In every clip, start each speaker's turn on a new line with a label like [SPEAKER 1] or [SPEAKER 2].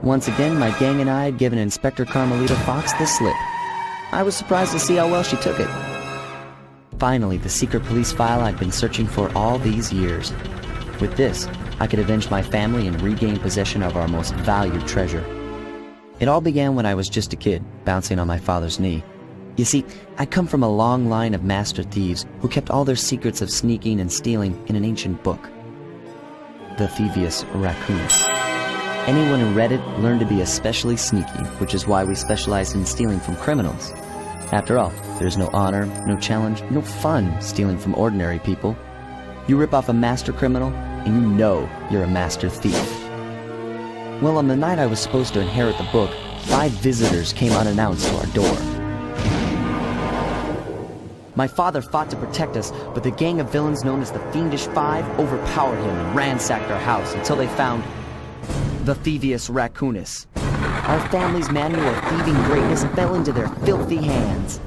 [SPEAKER 1] Once again, my gang and I had given Inspector Carmelita Fox the slip. I was surprised to see how well she took it. Finally, the secret police file I'd been searching for all these years. With this, I could avenge my family and regain possession of our most valued treasure. It all began when I was just a kid, bouncing on my father's knee. You see, I come from a long line of master thieves who kept all their secrets of sneaking and stealing in an ancient book, the Thievius Raccoonus. Anyone who read it learned to be especially sneaky, which is why we specialize in stealing from criminals. After all, there's no honor, no challenge, no fun stealing from ordinary people. You rip off a master criminal, and you know you're a master thief. Well, on the night I was supposed to inherit the book, 5 visitors came unannounced to our door. My father fought to protect us, but the gang of villains known as the Fiendish Five overpowered him and ransacked our house until they found the Thievius Raccoonus. Our family's manual of thieving greatness fell into their filthy hands.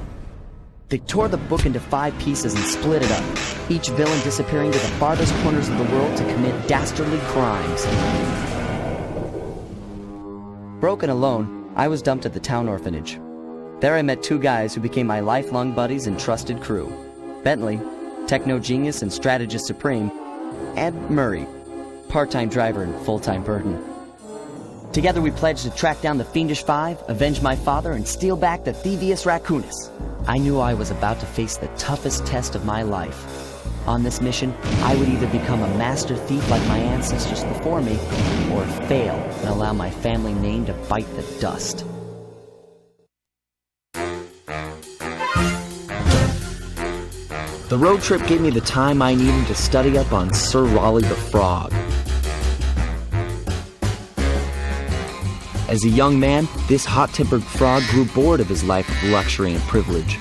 [SPEAKER 1] They tore the book into 5 pieces and split it up, each villain disappearing to the farthest corners of the world to commit dastardly crimes. Broken alone, I was dumped at the town orphanage. There I met 2 guys who became my lifelong buddies and trusted crew. Bentley, techno genius and strategist supreme, and Murray, part-time driver and full-time burden. Together we pledged to track down the Fiendish Five, avenge my father, and steal back the Thievius Raccoonus. I knew I was about to face the toughest test of my life. On this mission, I would either become a master thief like my ancestors before me, or fail and allow my family name to bite the dust. The road trip gave me the time I needed to study up on Sir Raleigh the Frog. As a young man, this hot-tempered frog grew bored of his life of luxury and privilege.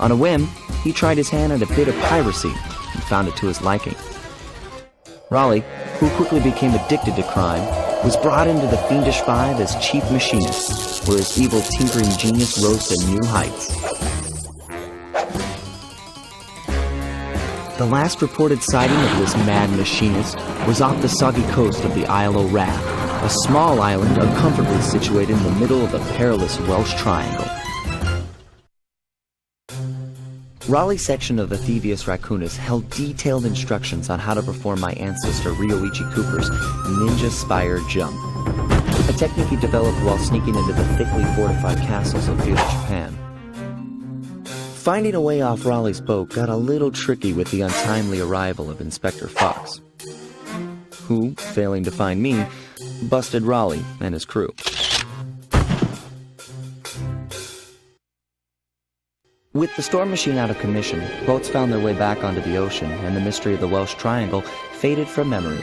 [SPEAKER 1] On a whim, he tried his hand at a bit of piracy and found it to his liking. Raleigh, who quickly became addicted to crime, was brought into the Fiendish Five as chief machinist, where his evil tinkering genius rose to new heights. The last reported sighting of this mad machinist was off the soggy coast of the Isle o' Rath, a small island uncomfortably situated in the middle of the perilous Welsh Triangle. Raleigh's section of the Thievius Raccoonus held detailed instructions on how to perform my ancestor Ryoichi Cooper's Ninja Spire Jump, a technique he developed while sneaking into the thickly fortified castles of feudal Japan. Finding a way off Raleigh's boat got a little tricky with the untimely arrival of Inspector Fox, who, failing to find me, busted Raleigh and his crew. With the storm machine out of commission, boats found their way back onto the ocean, and the mystery of the Welsh Triangle faded from memory.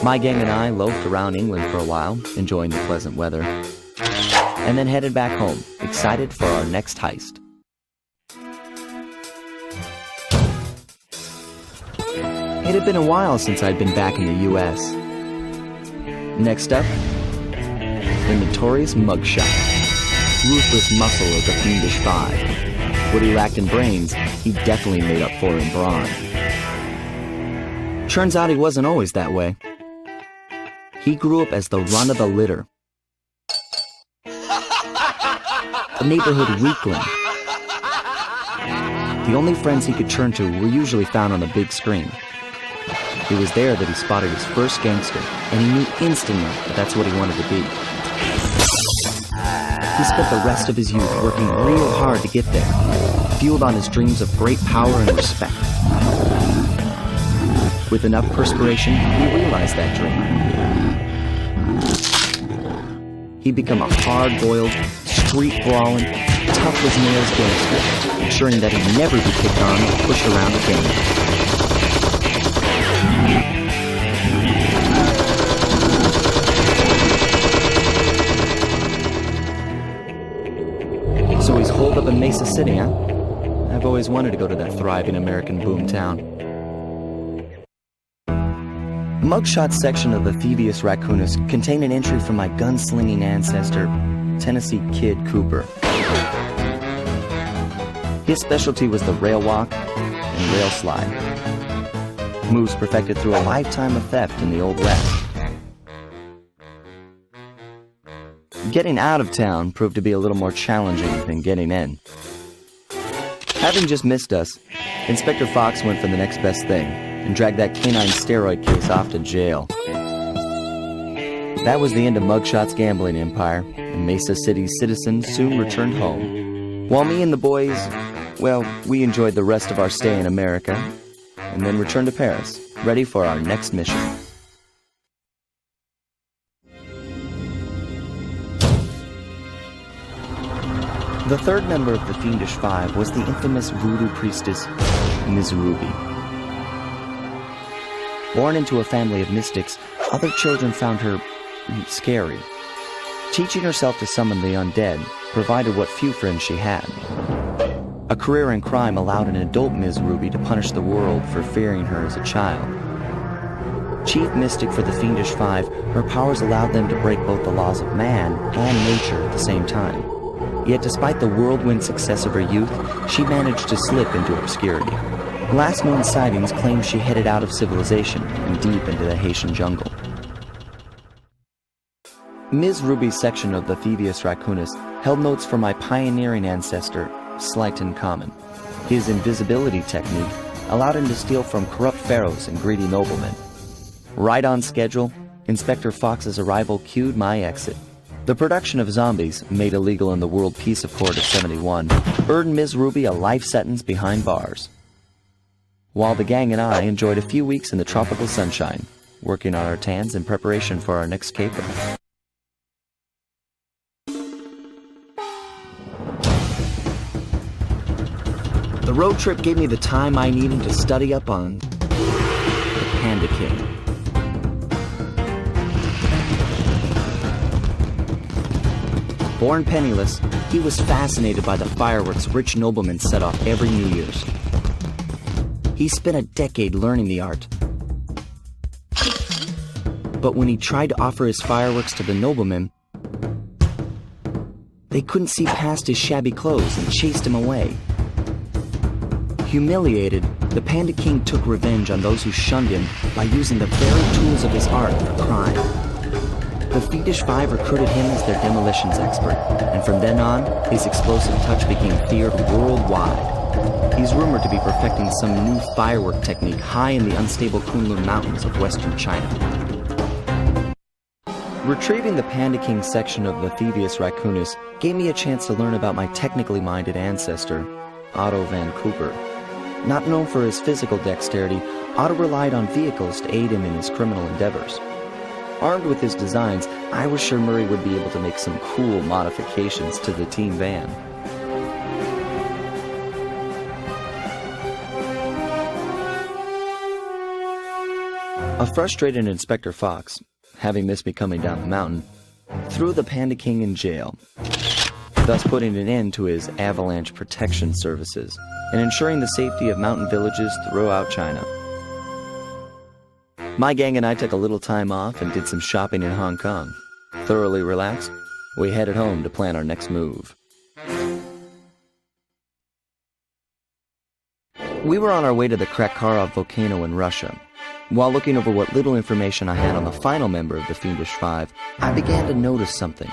[SPEAKER 1] My gang and I loafed around England for a while, enjoying the pleasant weather, and then headed back home, excited for our next heist. It had been a while since I'd been back in the U.S. Next up, the notorious Mugshot, ruthless muscle of the Fiendish Five. What he lacked in brains, he definitely made up for in brawn. Turns out he wasn't always that way. He grew up as the run of the litter, a neighborhood weakling. The only friends he could turn to were usually found on the big screen. It was there that he spotted his first gangster, and he knew instantly that that's what he wanted to be. He spent the rest of his youth working real hard to get there, fueled on his dreams of great power and respect. With enough perspiration, he realized that dream. He'd become a hard-boiled, street-brawling, tough-as-nails gangster, ensuring that he'd never be kicked on or pushed around again. So he's holed up in Mesa City, huh? I've always wanted to go to that thriving American boomtown. Mugshot's section of the Thievius Raccoonus contained an entry from my gunslinging ancestor, Tennessee Kid Cooper. His specialty was the rail walk and rail slide. moves perfected through a lifetime of theft in the Old West. Getting out of town proved to be a little more challenging than getting in. Having just missed us, Inspector Fox went for the next best thing and dragged that canine steroid case off to jail. That was the end of Mugshot's gambling empire, and Mesa City's citizens soon returned home. While me and the boys, well, we enjoyed the rest of our stay in America, and then returned to Paris, ready for our next mission. The third member of the Fiendish Five was the infamous voodoo priestess, Ms. Ruby. Born into a family of mystics, other children found her scary. Teaching herself to summon the undead provided what few friends she had. A career in crime allowed an adult Ms. Ruby to punish the world for fearing her as a child. Chief mystic for the Fiendish Five, her powers allowed them to break both the laws of man and nature at the same time. Yet despite the whirlwind success of her youth, she managed to slip into obscurity. Last known sightings claim she headed out of civilization and deep into the Haitian jungle. Ms. Ruby's section of the Thievius Raccoonus held notes for my pioneering ancestor, Slyton Common. His invisibility technique allowed him to steal from corrupt pharaohs and greedy noblemen. Right on schedule, Inspector Fox's arrival cued my exit. The production of zombies, made illegal in the World Peace Accord of '71, earned Ms. Ruby a life sentence behind bars. While the gang and I enjoyed a few weeks in the tropical sunshine, working on our tans in preparation for our next caper. The road trip gave me the time I needed to study up on the Panda King. Born penniless, he was fascinated by the fireworks rich noblemen set off every New Year's. He spent a decade learning the art. But when he tried to offer his fireworks to the noblemen, they couldn't see past his shabby clothes and chased him away. Humiliated, the Panda King took revenge on those who shunned him by using the very tools of his art for crime. The Fiendish Five recruited him as their demolitions expert, and from then on, his explosive touch became feared worldwide. He's rumored to be perfecting some new firework technique high in the unstable Kunlun Mountains of western China. Retrieving the Panda King section of the Thievius Raccoonus gave me a chance to learn about my technically minded ancestor, Otto Van Cooper. Not known for his physical dexterity, Otto relied on vehicles to aid him in his criminal endeavors. Armed with his designs, I was sure Murray would be able to make some cool modifications to the team van. A frustrated Inspector Fox, having missed me coming down the mountain, threw the Panda King in jail, thus putting an end to his avalanche protection services and ensuring the safety of mountain villages throughout China. My gang and I took a little time off and did some shopping in Hong Kong. Thoroughly relaxed, we headed home to plan our next move. We were on our way to the Krakharov volcano in Russia. While looking over what little information I had on the final member of the Fiendish Five, I began to notice something.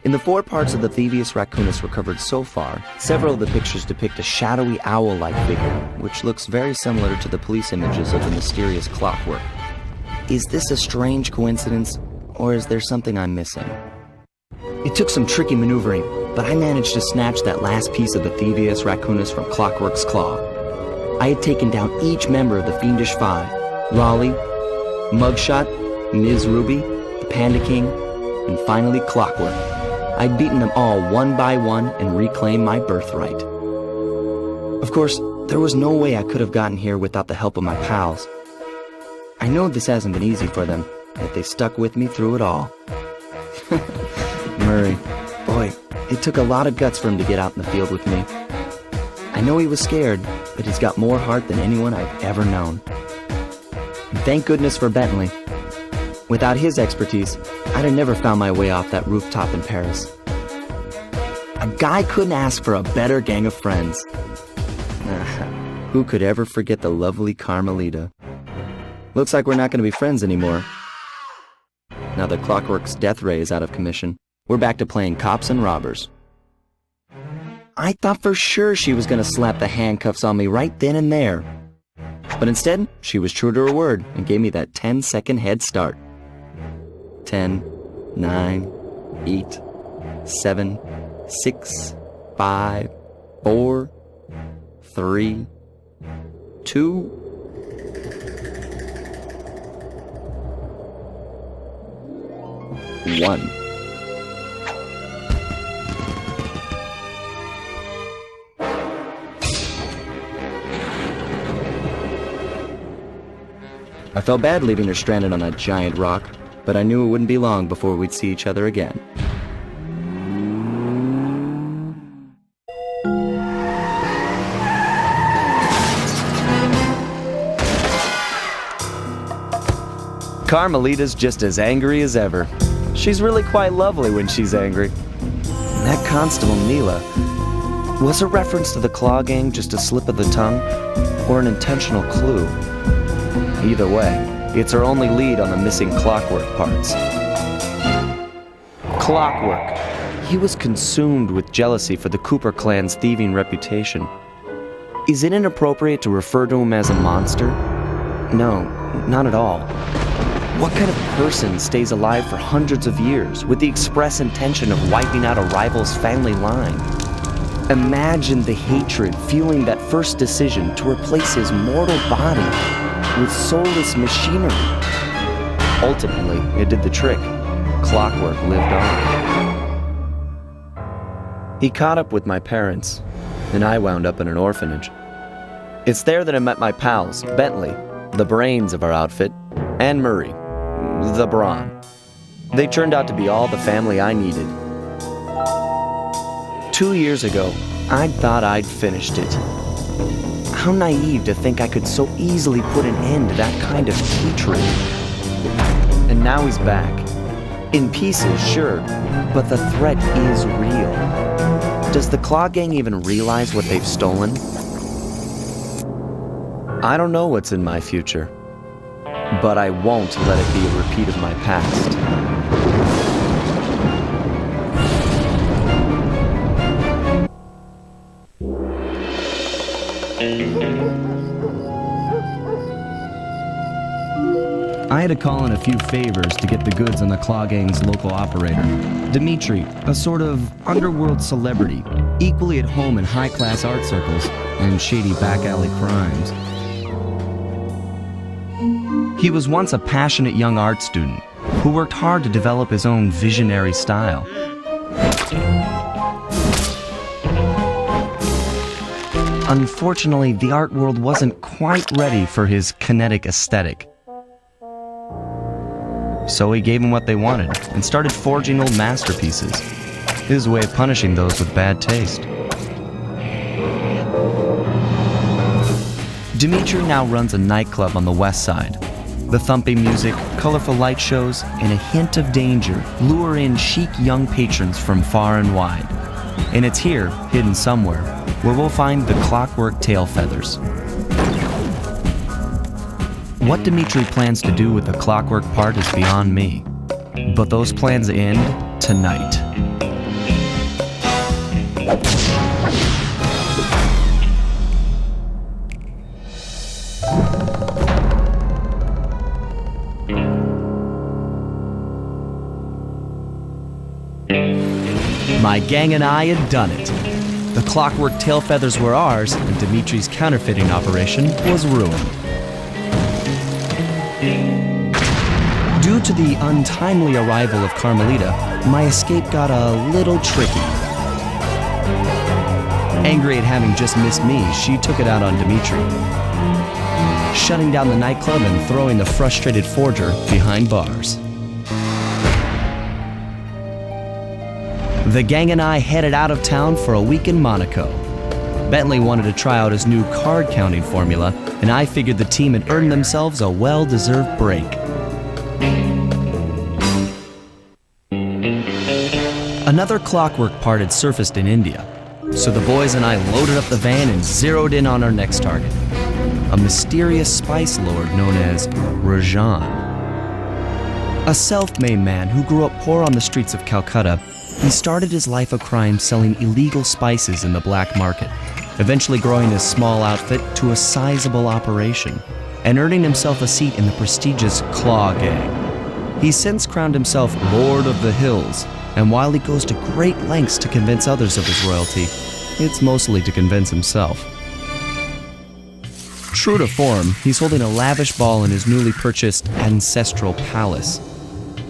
[SPEAKER 1] In the 4 parts of the Thievius Raccoonus recovered so far, several of the pictures depict a shadowy owl-like figure, which looks very similar to the police images of the mysterious Clockwork. Is this a strange coincidence, or is there something I'm missing? It took some tricky maneuvering, but I managed to snatch that last piece of the Thievius Raccoonus from Clockwork's claw. I had taken down each member of the Fiendish Five: Raleigh, Mugshot, Ms. Ruby, the Panda King, and finally Clockwork. I'd beaten them all one by one and reclaimed my birthright. Of course, there was no way I could have gotten here without the help of my pals. I know this hasn't been easy for them, yet they stuck with me through it all. Murray, boy, it took a lot of guts for him to get out in the field with me. I know he was scared, but he's got more heart than anyone I've ever known. And thank goodness for Bentley. Without his expertise, I'd have never found my way off that rooftop in Paris. A guy couldn't ask for a better gang of friends. Who could ever forget the lovely Carmelita? Looks like we're not going to be friends anymore. Now that Clockwork's death ray is out of commission, we're back to playing cops and robbers. I thought for sure she was going to slap the handcuffs on me right then and there. But instead, she was true to her word and gave me that 10-second head start. 10, 9, 8, 7, 6, 5, 4, 3, 2, 1. I felt bad leaving her stranded on that giant rock, but I knew it wouldn't be long before we'd see each other again. Carmelita's just as angry as ever. She's really quite lovely when she's angry. And that Constable Neela, was a reference to the Claw Gang just a slip of the tongue, or an intentional clue? Either way, it's our only lead on the missing Clockwork parts. Clockwork. He was consumed with jealousy for the Cooper clan's thieving reputation. Is it inappropriate to refer to him as a monster? No, not at all. What kind of person stays alive for hundreds of years with the express intention of wiping out a rival's family line? Imagine the hatred fueling that first decision to replace his mortal body with soulless machinery. Ultimately, it did the trick. Clockwork lived on. He caught up with my parents, and I wound up in an orphanage. It's there that I met my pals, Bentley, the brains of our outfit, and Murray, the brawn. They turned out to be all the family I needed. 2 years ago, I'd thought I'd finished it. How naive to think I could so easily put an end to that kind of hatred. And now he's back. In pieces, sure, but the threat is real. Does the Claw Gang even realize what they've stolen? I don't know what's in my future, but I won't let it be a repeat of my past. I had to call in a few favors to get the goods on the Claw Gang's local operator, Dimitri, a sort of underworld celebrity, equally at home in high-class art circles and shady back-alley crimes. He was once a passionate young art student who worked hard to develop his own visionary style. Unfortunately, the art world wasn't quite ready for his kinetic aesthetic. So he gave them what they wanted and started forging old masterpieces. His way of punishing those with bad taste. Dimitri now runs a nightclub on the west side. The thumping music, colorful light shows, and a hint of danger lure in chic young patrons from far and wide. And it's here, hidden somewhere, where we'll find the Clockwork tail feathers. What Dimitri plans to do with the Clockwork part is beyond me. But those plans end tonight. My gang and I had done it. The Clockwork tail feathers were ours, and Dimitri's counterfeiting operation was ruined. Due to the untimely arrival of Carmelita, my escape got a little tricky. Angry at having just missed me, she took it out on Dimitri, shutting down the nightclub and throwing the frustrated forger behind bars. The gang and I headed out of town for a week in Monaco. Bentley wanted to try out his new card counting formula, and I figured the team had earned themselves a well-deserved break. Another Clockwork part had surfaced in India, so the boys and I loaded up the van and zeroed in on our next target. a mysterious spice lord known as Rajan. A self-made man who grew up poor on the streets of Calcutta, he started his life of crime selling illegal spices in the black market, eventually growing his small outfit to a sizable operation and earning himself a seat in the prestigious Claw Gang. He's since crowned himself Lord of the Hills, and while he goes to great lengths to convince others of his royalty, it's mostly to convince himself. True to form, he's holding a lavish ball in his newly purchased ancestral palace.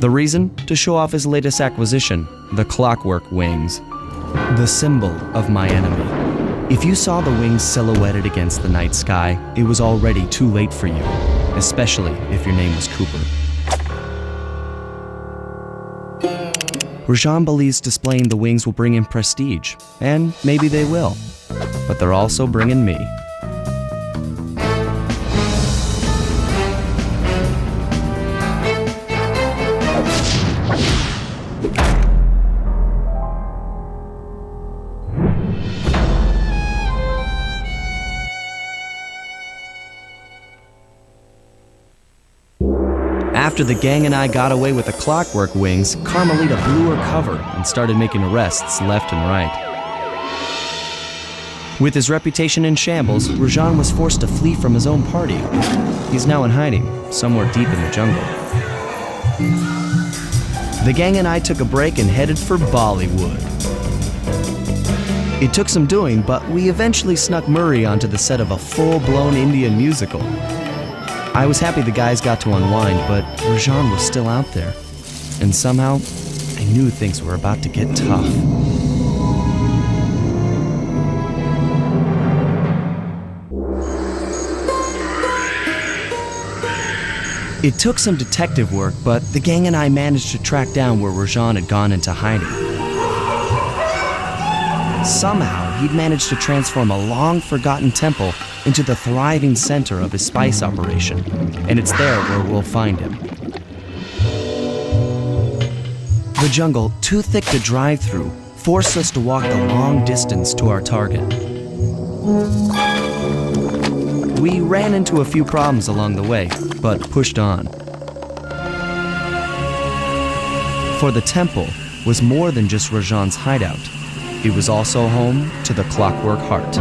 [SPEAKER 1] The reason? To show off his latest acquisition, the Clockwork Wings, the symbol of my enemy. If you saw the wings silhouetted against the night sky, it was already too late for you, especially if your name was Cooper. Rajan believes displaying the wings will bring him prestige, and maybe they will, but they're also bringing me. After the gang and I got away with the Clockwork Wings, Carmelita blew her cover and started making arrests left and right. With his reputation in shambles, Rajan was forced to flee from his own party. He's now in hiding, somewhere deep in the jungle. The gang and I took a break and headed for Bollywood. It took some doing, but we eventually snuck Murray onto the set of a full-blown Indian musical. I was happy the guys got to unwind, but Rajan was still out there. And somehow, I knew things were about to get tough. It took some detective work, but the gang and I managed to track down where Rajan had gone into hiding. Somehow, he'd managed to transform a long-forgotten temple into the thriving center of his spice operation, and it's there where we'll find him. The jungle, too thick to drive through, forced us to walk the long distance to our target. We ran into a few problems along the way, but pushed on. For the temple was more than just Rajan's hideout. It was also home to the Clockwork Heart.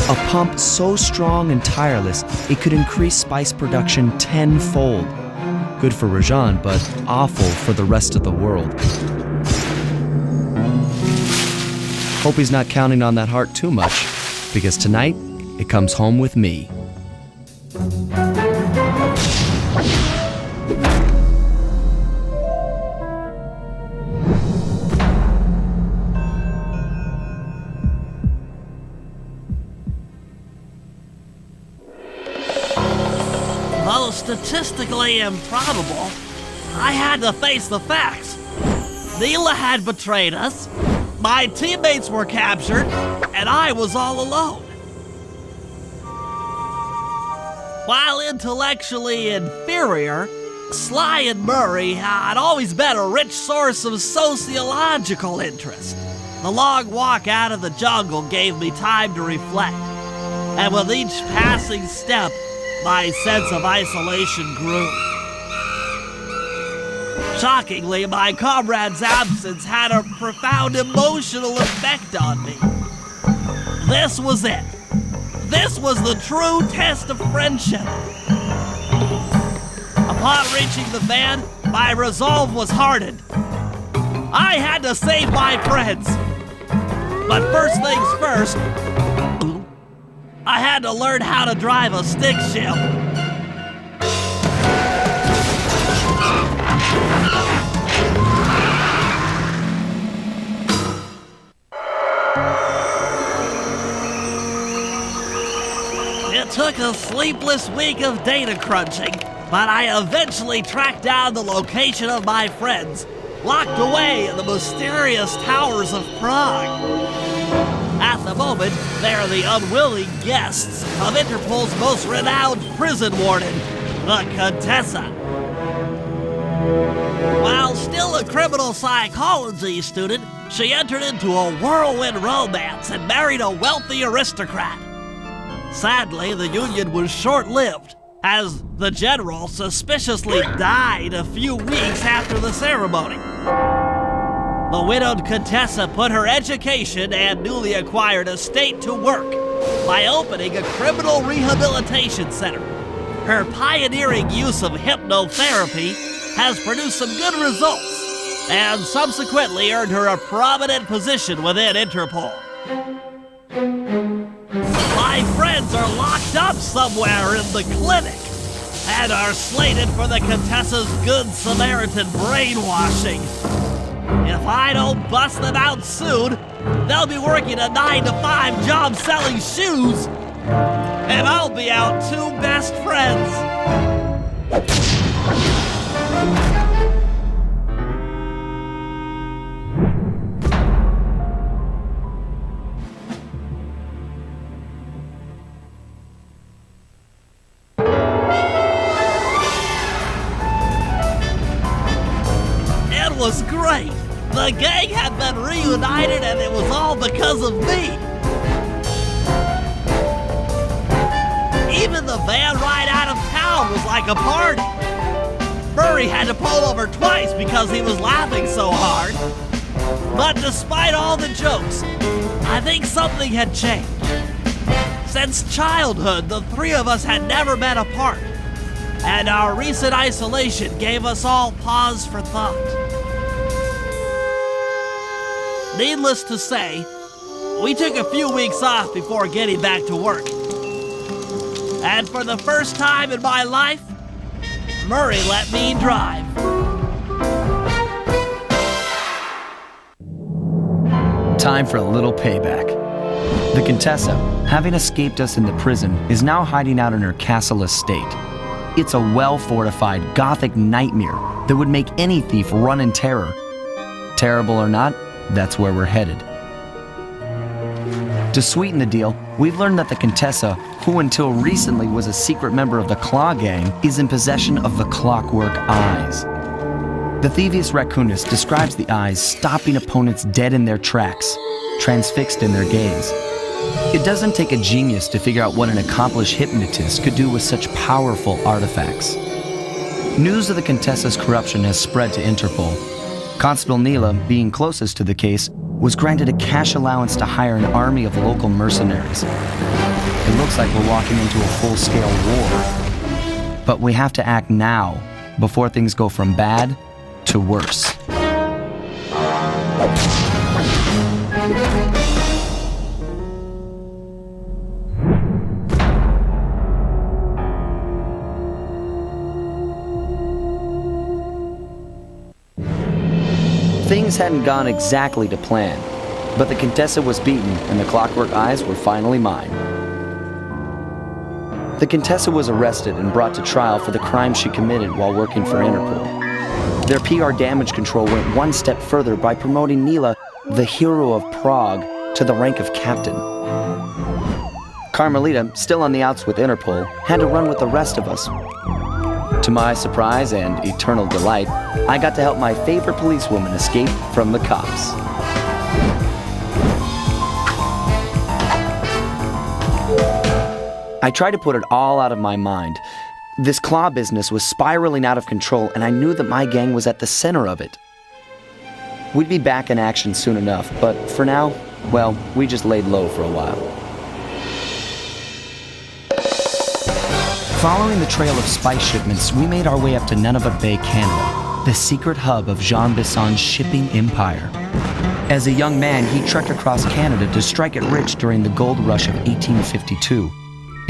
[SPEAKER 1] A pump so strong and tireless, it could increase spice production tenfold. Good for Rajan, but awful for the rest of the world. Hope he's not counting on that heart too much, because tonight, it comes home with me.
[SPEAKER 2] Though statistically improbable, I had to face the facts. Neela had betrayed us, my teammates were captured, and I was all alone. While intellectually inferior, Sly and Murray had always been a rich source of sociological interest. The long walk out of the jungle gave me time to reflect, and with each passing step, my sense of isolation grew. Shockingly, my comrade's absence had a profound emotional effect on me. This was it. This was the true test of friendship. Upon reaching the van, my resolve was hardened. I had to save my friends. But first things first, I had to learn how to drive a stick shift. It took a sleepless week of data crunching, but I eventually tracked down the location of my friends, locked away in the mysterious towers of Prague. At the moment, they are the unwilling guests of Interpol's most renowned prison warden, the Contessa. While still a criminal psychology student, she entered into a whirlwind romance and married a wealthy aristocrat. Sadly, the union was short-lived, as the general suspiciously died a few weeks after the ceremony. The widowed Contessa put her education and newly acquired estate to work by opening a criminal rehabilitation center. Her pioneering use of hypnotherapy has produced some good results and subsequently earned her a prominent position within Interpol. My friends are locked up somewhere in the clinic and are slated for the Contessa's Good Samaritan brainwashing. If I don't bust them out soon, they'll be working a 9-to-5 job selling shoes, and I'll be out two best friends. It was great. The gang had been reunited and it was all because of me. Even the van ride out of town was like a party. Murray had to pull over twice because he was laughing so hard. But despite all the jokes, I think something had changed. Since childhood, the three of us had never been apart, and our recent isolation gave us all pause for thought. Needless to say, we took a few weeks off before getting back to work. And for the first time in my life, Murray let me drive.
[SPEAKER 1] Time for a little payback. The Contessa, having escaped us in the prison, is now hiding out in her castle estate. It's a well-fortified Gothic nightmare that would make any thief run in terror. Terrible or not, that's where we're headed. To sweeten the deal, we've learned that the Contessa, who until recently was a secret member of the Claw Gang, is in possession of the Clockwork Eyes. The Thievius Raccoonus describes the eyes stopping opponents dead in their tracks, transfixed in their gaze. It doesn't take a genius to figure out what an accomplished hypnotist could do with such powerful artifacts. News of the Contessa's corruption has spread to Interpol. Constable Neela, being closest to the case, was granted a cash allowance to hire an army of local mercenaries. It looks like we're walking into a full-scale war. But we have to act now, before things go from bad to worse. Things hadn't gone exactly to plan, but the Contessa was beaten and the Clockwork Eyes were finally mine. The Contessa was arrested and brought to trial for the crime she committed while working for Interpol. Their PR damage control went one step further by promoting Neela, the hero of Prague, to the rank of captain. Carmelita, still on the outs with Interpol, had to run with the rest of us. To my surprise and eternal delight, I got to help my favorite policewoman escape from the cops. I tried to put it all out of my mind. This claw business was spiraling out of control, and I knew that my gang was at the center of it. We'd be back in action soon enough, but for now, well, we just laid low for a while. Following the trail of spice shipments, we made our way up to Nunavut Bay, Canada, the secret hub of Jean Bisson's shipping empire. As a young man, he trekked across Canada to strike it rich during the gold rush of 1852.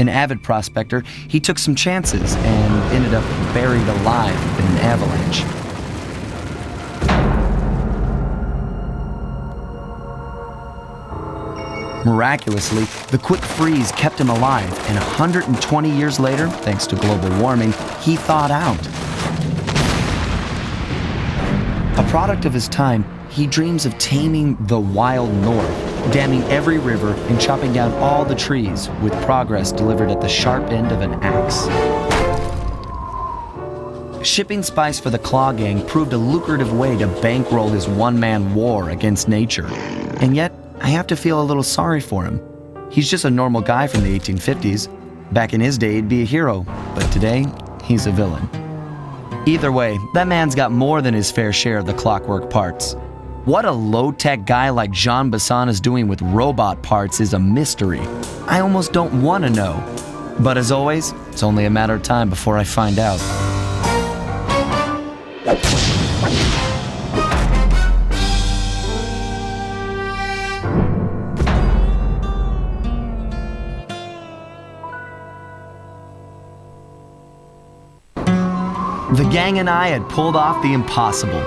[SPEAKER 1] An avid prospector, he took some chances and ended up buried alive in an avalanche. Miraculously, the quick freeze kept him alive, and 120 years later, thanks to global warming, he thawed out. A product of his time, he dreams of taming the wild north, damming every river and chopping down all the trees, with progress delivered at the sharp end of an axe. Shipping spice for the Claw Gang proved a lucrative way to bankroll his one-man war against nature. And yet, I have to feel a little sorry for him. He's just a normal guy from the 1850s. Back in his day, he'd be a hero, but today, he's a villain. Either way, that man's got more than his fair share of the clockwork parts. What a low-tech guy like Jean Bisson is doing with robot parts is a mystery. I almost don't want to know. But as always, it's only a matter of time before I find out. The gang and I had pulled off the impossible.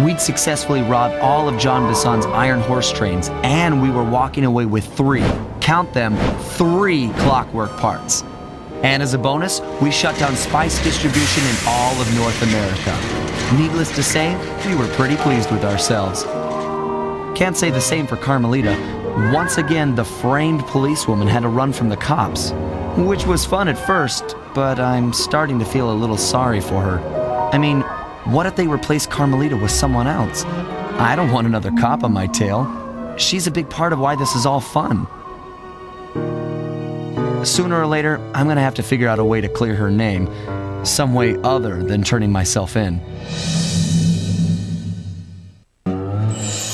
[SPEAKER 1] We'd successfully robbed all of Jean Bisson's iron horse trains, and we were walking away with 3, count them, 3 clockwork parts. And as a bonus, we shut down spice distribution in all of North America. Needless to say, we were pretty pleased with ourselves. Can't say the same for Carmelita. Once again, the framed policewoman had to run from the cops, which was fun at first, but I'm starting to feel a little sorry for her. I mean, what if they replaced Carmelita with someone else? I don't want another cop on my tail. She's a big part of why this is all fun. Sooner or later, I'm gonna have to figure out a way to clear her name, some way other than turning myself in.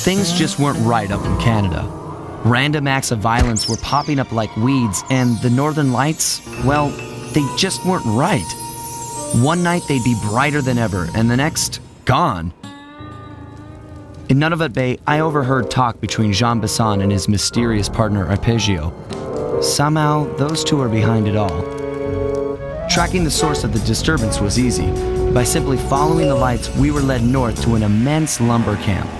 [SPEAKER 1] Things just weren't right up in Canada. Random acts of violence were popping up like weeds, and the Northern Lights, well, they just weren't right. One night they'd be brighter than ever, and the next, gone. In Nunavut Bay, I overheard talk between Jean Bisson and his mysterious partner Arpeggio. Somehow, those two are behind it all. Tracking the source of the disturbance was easy. By simply following the lights, we were led north to an immense lumber camp.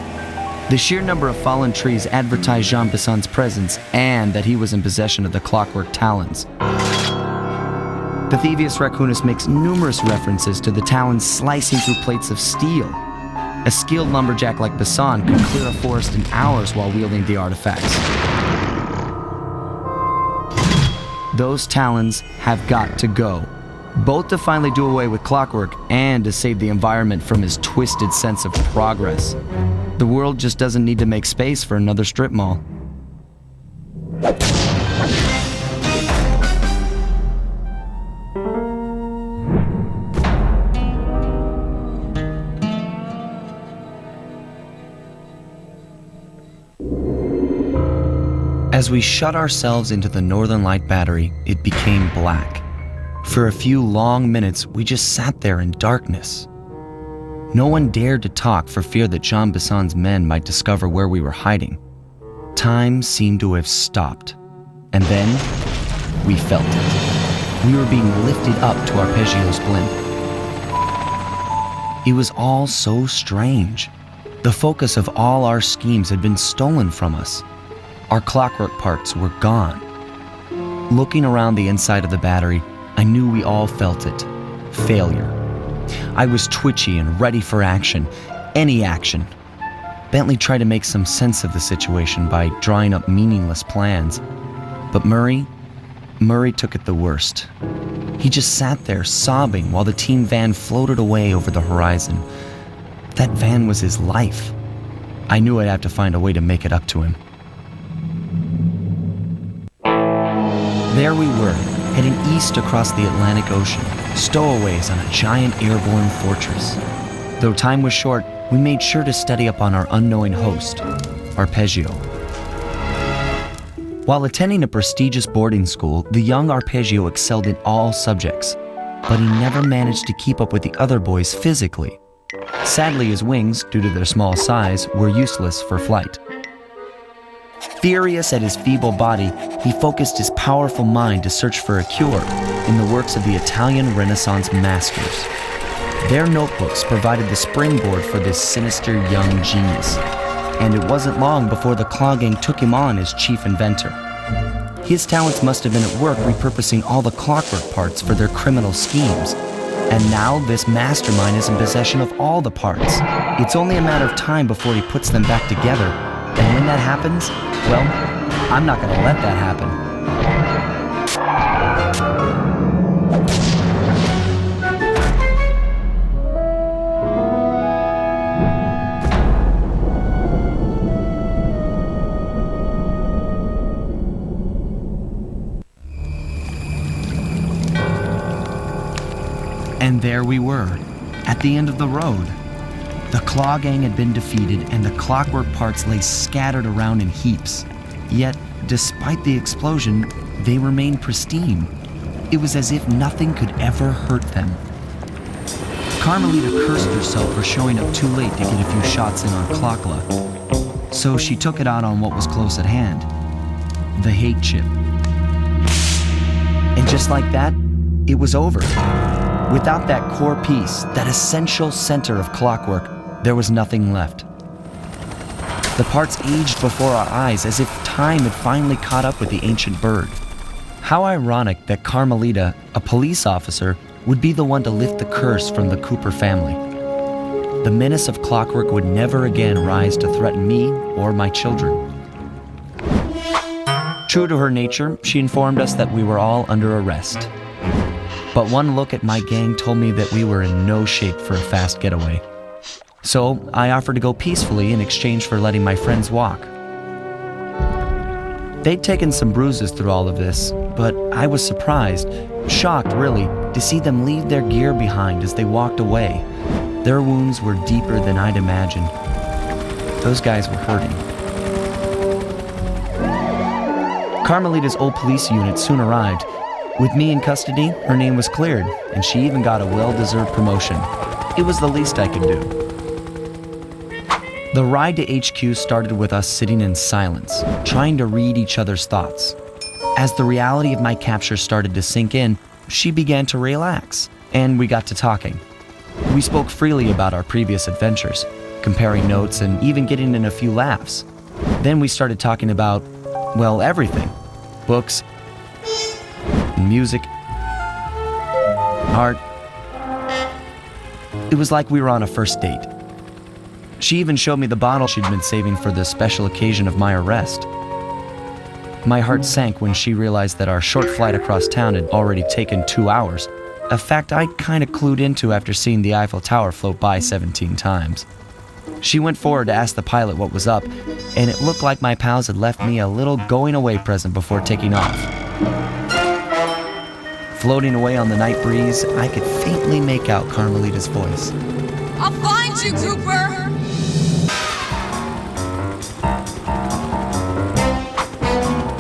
[SPEAKER 1] The sheer number of fallen trees advertised Jean Bisson's presence and that he was in possession of the clockwork talons. Pythivius Raccoonus makes numerous references to the talons slicing through plates of steel. A skilled lumberjack like Bisson could clear a forest in hours while wielding the artifacts. Those talons have got to go, both to finally do away with clockwork and to save the environment from his twisted sense of progress. The world just doesn't need to make space for another strip mall. As we shut ourselves into the Northern Light Battery, it became black. For a few long minutes, we just sat there in darkness. No one dared to talk for fear that Jean Bisson's men might discover where we were hiding. Time seemed to have stopped. And then, we felt it. We were being lifted up to Arpeggio's blimp. It was all so strange. The focus of all our schemes had been stolen from us. Our clockwork parts were gone. Looking around the inside of the battery, I knew we all felt it. Failure. I was twitchy and ready for action. Any action. Bentley tried to make some sense of the situation by drawing up meaningless plans. But Murray took it the worst. He just sat there sobbing while the team van floated away over the horizon. That van was his life. I knew I'd have to find a way to make it up to him. There we were, heading east across the Atlantic Ocean, stowaways on a giant airborne fortress. Though time was short, we made sure to study up on our unknowing host, Arpeggio. While attending a prestigious boarding school, the young Arpeggio excelled in all subjects, but he never managed to keep up with the other boys physically. Sadly, his wings, due to their small size, were useless for flight. Furious at his feeble body, he focused his powerful mind to search for a cure in the works of the Italian Renaissance masters. Their notebooks provided the springboard for this sinister young genius, and it wasn't long before the Claw Gang took him on as chief inventor. His talents must have been at work repurposing all the clockwork parts for their criminal schemes, and now this mastermind is in possession of all the parts. It's only a matter of time before he puts them back together, and when that happens, well, I'm not going to let that happen. And there we were, at the end of the road. The Claw Gang had been defeated, and the clockwork parts lay scattered around in heaps. Yet, despite the explosion, they remained pristine. It was as if nothing could ever hurt them. Carmelita cursed herself for showing up too late to get a few shots in on Clockla. So she took it out on what was close at hand, the hate chip. And just like that, it was over. Without that core piece, that essential center of clockwork, there was nothing left. The parts aged before our eyes as if time had finally caught up with the ancient bird. How ironic that Carmelita, a police officer, would be the one to lift the curse from the Cooper family. The menace of clockwork would never again rise to threaten me or my children. True to her nature, she informed us that we were all under arrest. But one look at my gang told me that we were in no shape for a fast getaway. So I offered to go peacefully in exchange for letting my friends walk. They'd taken some bruises through all of this, but I was surprised, shocked really, to see them leave their gear behind as they walked away. Their wounds were deeper than I'd imagined. Those guys were hurting. Carmelita's old police unit soon arrived. With me in custody, her name was cleared, and she even got a well-deserved promotion. It was the least I could do. The ride to HQ started with us sitting in silence, trying to read each other's thoughts. As the reality of my capture started to sink in, she began to relax, and we got to talking. We spoke freely about our previous adventures, comparing notes and even getting in a few laughs. Then we started talking about, well, everything. Books, music, art. It was like we were on a first date. She even showed me the bottle she'd been saving for the special occasion of my arrest. My heart sank when she realized that our short flight across town had already taken 2 hours, a fact I kind of clued into after seeing the Eiffel Tower float by 17 times. She went forward to ask the pilot what was up, and it looked like my pals had left me a little going-away present before taking off. Floating away on the night breeze, I could faintly make out Carmelita's voice.
[SPEAKER 3] I'll find you, Cooper!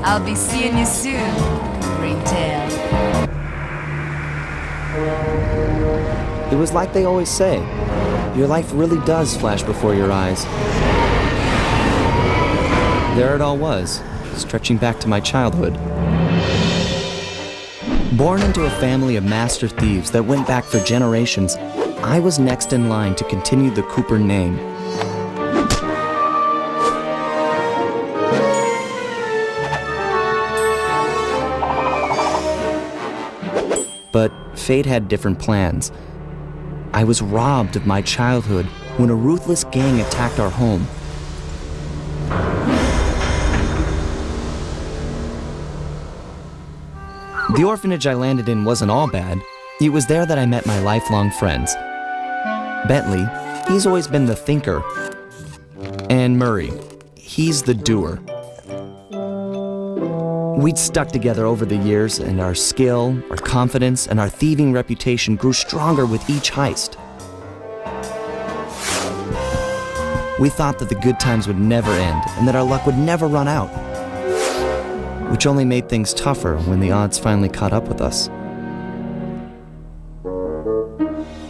[SPEAKER 3] I'll be seeing you soon, Ringtail.
[SPEAKER 1] It was like they always say, your life really does flash before your eyes. There it all was, stretching back to my childhood. Born into a family of master thieves that went back for generations, I was next in line to continue the Cooper name. But fate had different plans. I was robbed of my childhood when a ruthless gang attacked our home. The orphanage I landed in wasn't all bad. It was there that I met my lifelong friends. Bentley, he's always been the thinker. And Murray, he's the doer. We'd stuck together over the years, and our skill, our confidence, and our thieving reputation grew stronger with each heist. We thought that the good times would never end, and that our luck would never run out, which only made things tougher when the odds finally caught up with us.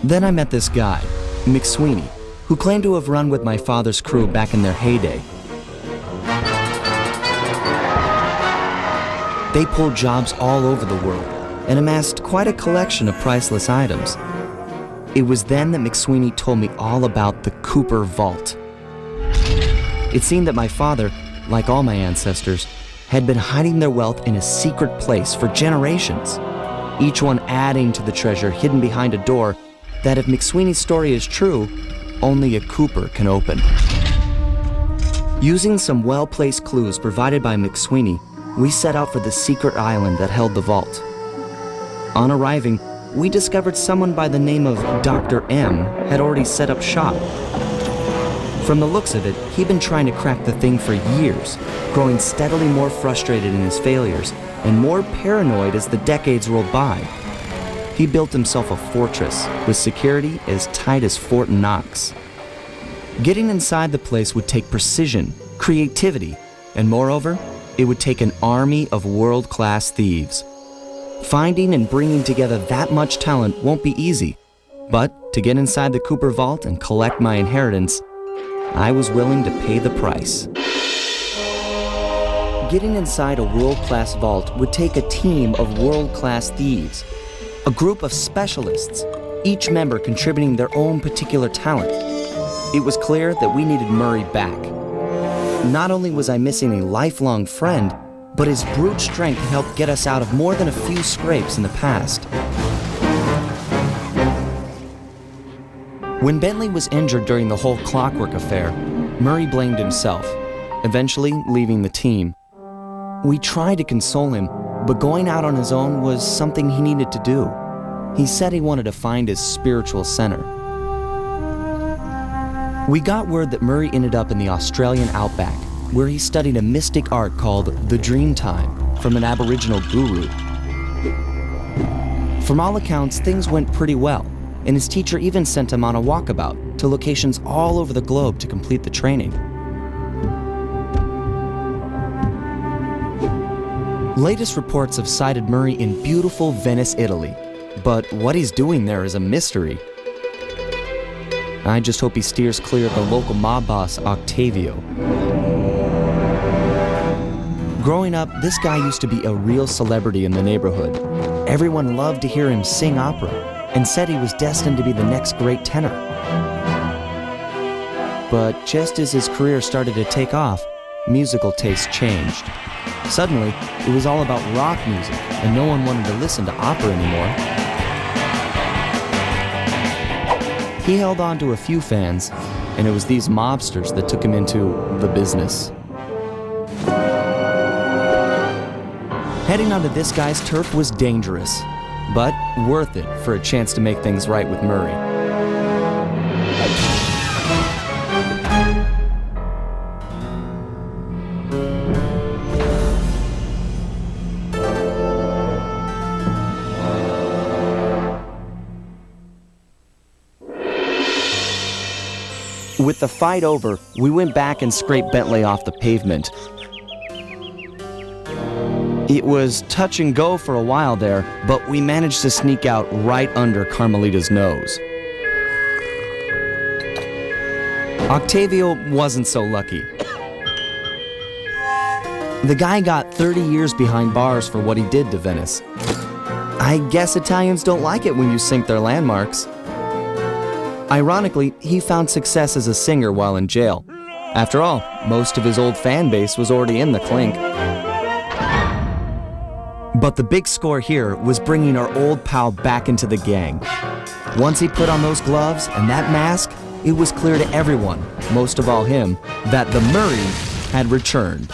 [SPEAKER 1] Then I met this guy, McSweeney, who claimed to have run with my father's crew back in their heyday. They pulled jobs all over the world and amassed quite a collection of priceless items. It was then that McSweeney told me all about the Cooper Vault. It seemed that my father, like all my ancestors, had been hiding their wealth in a secret place for generations, each one adding to the treasure hidden behind a door that, if McSweeney's story is true, only a Cooper can open. Using some well-placed clues provided by McSweeney, we set out for the secret island that held the vault. On arriving, we discovered someone by the name of Dr. M had already set up shop. From the looks of it, he'd been trying to crack the thing for years, growing steadily more frustrated in his failures and more paranoid as the decades rolled by. He built himself a fortress with security as tight as Fort Knox. Getting inside the place would take precision, creativity, and moreover, it would take an army of world-class thieves. Finding and bringing together that much talent won't be easy, but to get inside the Cooper Vault and collect my inheritance, I was willing to pay the price. Getting inside a world-class vault would take a team of world-class thieves, a group of specialists, each member contributing their own particular talent. It was clear that we needed Murray back. Not only was I missing a lifelong friend, but his brute strength helped get us out of more than a few scrapes in the past. When Bentley was injured during the whole Clockwork affair, Murray blamed himself, eventually leaving the team. We tried to console him, but going out on his own was something he needed to do. He said he wanted to find his spiritual center. We got word that Murray ended up in the Australian outback, where he studied a mystic art called the Dreamtime from an Aboriginal guru. From all accounts, things went pretty well, and his teacher even sent him on a walkabout to locations all over the globe to complete the training. Latest reports have cited Murray in beautiful Venice, Italy, but what he's doing there is a mystery. I just hope he steers clear of the local mob boss, Octavio. Growing up, this guy used to be a real celebrity in the neighborhood. Everyone loved to hear him sing opera and said he was destined to be the next great tenor. But just as his career started to take off, musical tastes changed. Suddenly, it was all about rock music, and no one wanted to listen to opera anymore. He held on to a few fans, and it was these mobsters that took him into the business. Heading onto this guy's turf was dangerous, but worth it for a chance to make things right with Murray. With the fight over, we went back and scraped Bentley off the pavement. It was touch and go for a while there, but we managed to sneak out right under Carmelita's nose. Octavio wasn't so lucky. The guy got 30 years behind bars for what he did to Venice. I guess Italians don't like it when you sink their landmarks. Ironically, he found success as a singer while in jail. After all, most of his old fan base was already in the clink. But the big score here was bringing our old pal back into the gang. Once he put on those gloves and that mask, it was clear to everyone, most of all him, that the Murray had returned.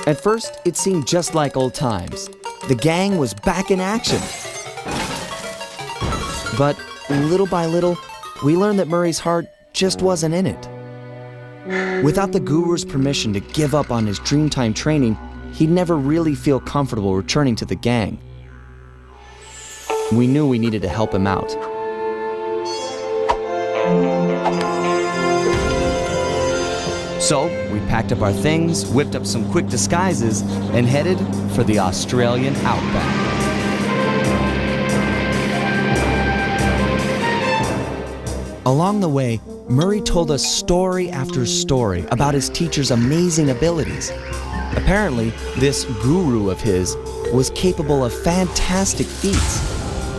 [SPEAKER 1] At first, it seemed just like old times. The gang was back in action. But little by little, we learned that Murray's heart just wasn't in it. Without the guru's permission to give up on his Dreamtime training, he'd never really feel comfortable returning to the gang. We knew we needed to help him out. So, we packed up our things, whipped up some quick disguises, and headed for the Australian outback. Along the way, Murray told us story after story about his teacher's amazing abilities. Apparently, this guru of his was capable of fantastic feats.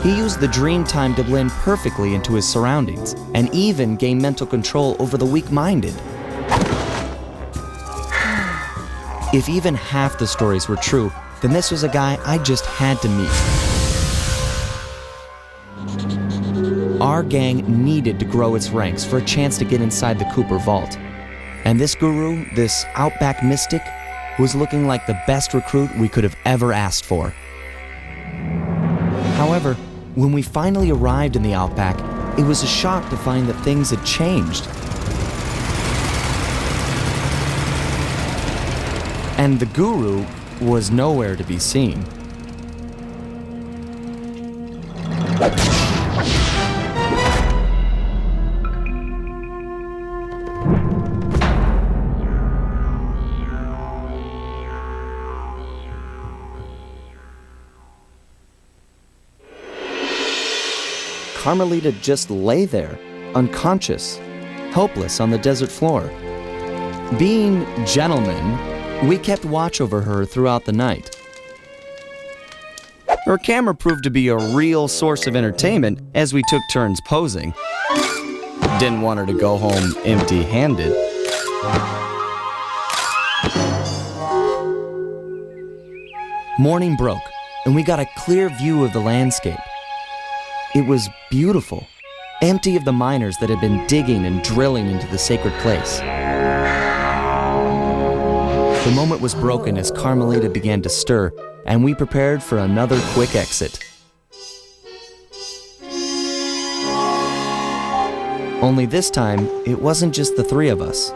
[SPEAKER 1] He used the Dreamtime to blend perfectly into his surroundings, and even gain mental control over the weak-minded. If even half the stories were true, then this was a guy I just had to meet. Our gang needed to grow its ranks for a chance to get inside the Cooper Vault. And this guru, this outback mystic, was looking like the best recruit we could have ever asked for. However, when we finally arrived in the outback, it was a shock to find that things had changed. And the guru was nowhere to be seen. Carmelita just lay there, unconscious, helpless on the desert floor. Being gentlemen, we kept watch over her throughout the night. Her camera proved to be a real source of entertainment as we took turns posing. Didn't want her to go home empty-handed. Morning broke, and we got a clear view of the landscape. It was beautiful, empty of the miners that had been digging and drilling into the sacred place. The moment was broken as Carmelita began to stir, and we prepared for another quick exit. Only this time, it wasn't just the three of us.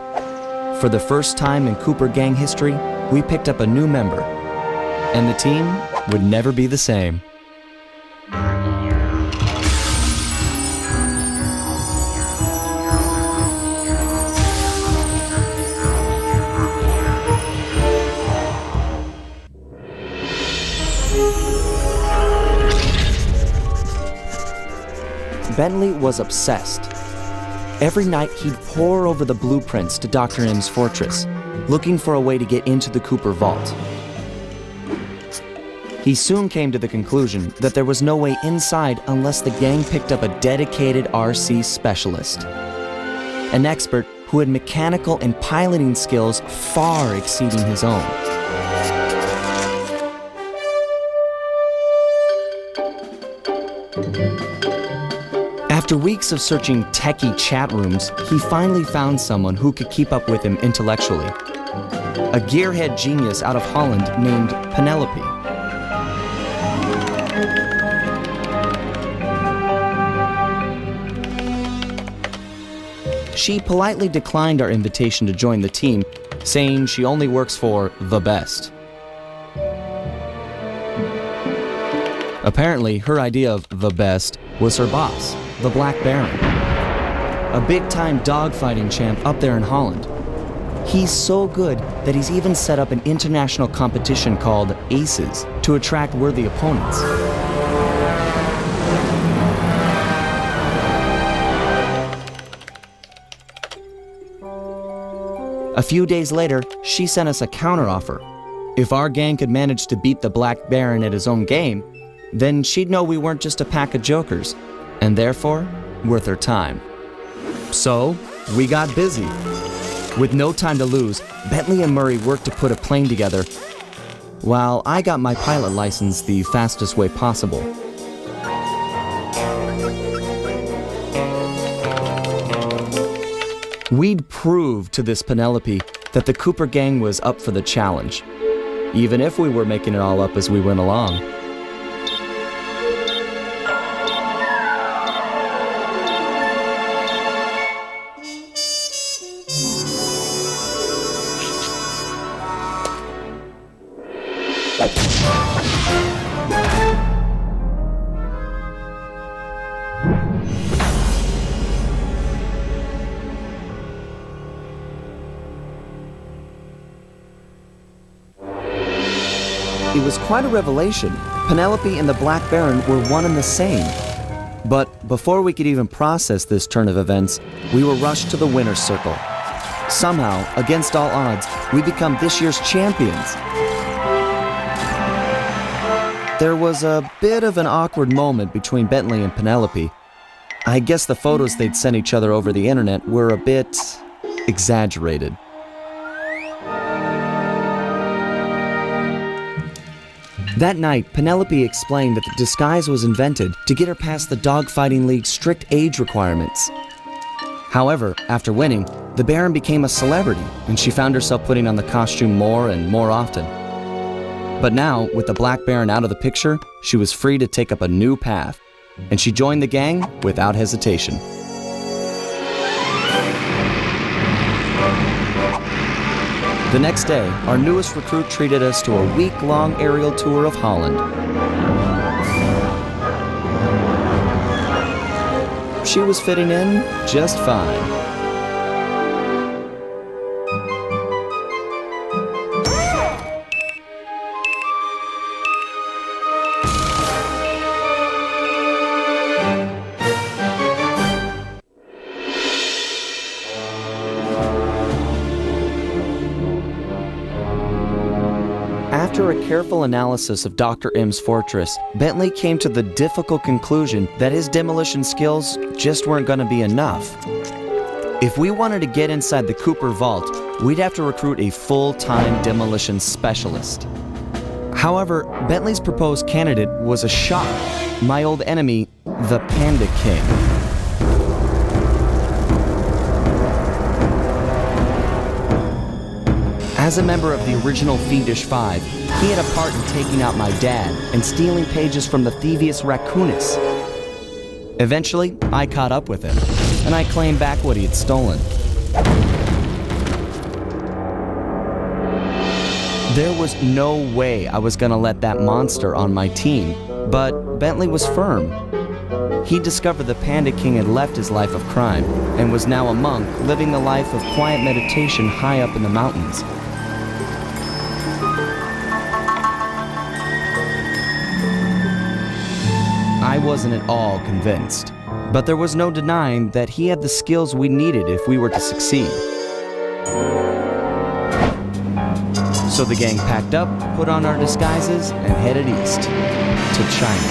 [SPEAKER 1] For the first time in Cooper gang history, we picked up a new member, and the team would never be the same. Bentley was obsessed. Every night he'd pore over the blueprints to Dr. M's fortress, looking for a way to get into the Cooper Vault. He soon came to the conclusion that there was no way inside unless the gang picked up a dedicated RC specialist, an expert who had mechanical and piloting skills far exceeding his own. After weeks of searching techie chat rooms, he finally found someone who could keep up with him intellectually. A gearhead genius out of Holland named Penelope. She politely declined our invitation to join the team, saying she only works for the best. Apparently, her idea of the best was her boss, the Black Baron, a big-time dogfighting champ up there in Holland. He's so good that he's even set up an international competition called ACES to attract worthy opponents. A few days later, she sent us a counteroffer. If our gang could manage to beat the Black Baron at his own game, then she'd know we weren't just a pack of jokers, and therefore, worth her time. So, we got busy. With no time to lose, Bentley and Murray worked to put a plane together, while I got my pilot license the fastest way possible. We'd proved to this Penelope that the Cooper gang was up for the challenge. even if we were making it all up as we went along. It was quite a revelation. Penelope and the Black Baron were one and the same. But before we could even process this turn of events, we were rushed to the winner's circle. Somehow, against all odds, we become this year's champions. There was a bit of an awkward moment between Bentley and Penelope. I guess the photos they'd sent each other over the internet were a bit exaggerated. That night, Penelope explained that the disguise was invented to get her past the Dogfighting League's strict age requirements. However, after winning, the Baron became a celebrity, and she found herself putting on the costume more and more often. But now, with the Black Baron out of the picture, she was free to take up a new path, and she joined the gang without hesitation. The next day, our newest recruit treated us to a week-long aerial tour of Holland. She was fitting in just fine. After a careful analysis of Dr. M's fortress, Bentley came to the difficult conclusion that his demolition skills just weren't going to be enough. If we wanted to get inside the Cooper Vault, we'd have to recruit a full-time demolition specialist. However, Bentley's proposed candidate was a shock: my old enemy, the Panda King. As a member of the original Fiendish Five, he had a part in taking out my dad and stealing pages from the Thievius Raccoonus. Eventually, I caught up with him, and I claimed back what he had stolen. There was no way I was going to let that monster on my team, but Bentley was firm. He discovered the Panda King had left his life of crime and was now a monk living the life of quiet meditation high up in the mountains. I wasn't at all convinced, but there was no denying that he had the skills we needed if we were to succeed. So the gang packed up, put on our disguises, and headed east to China.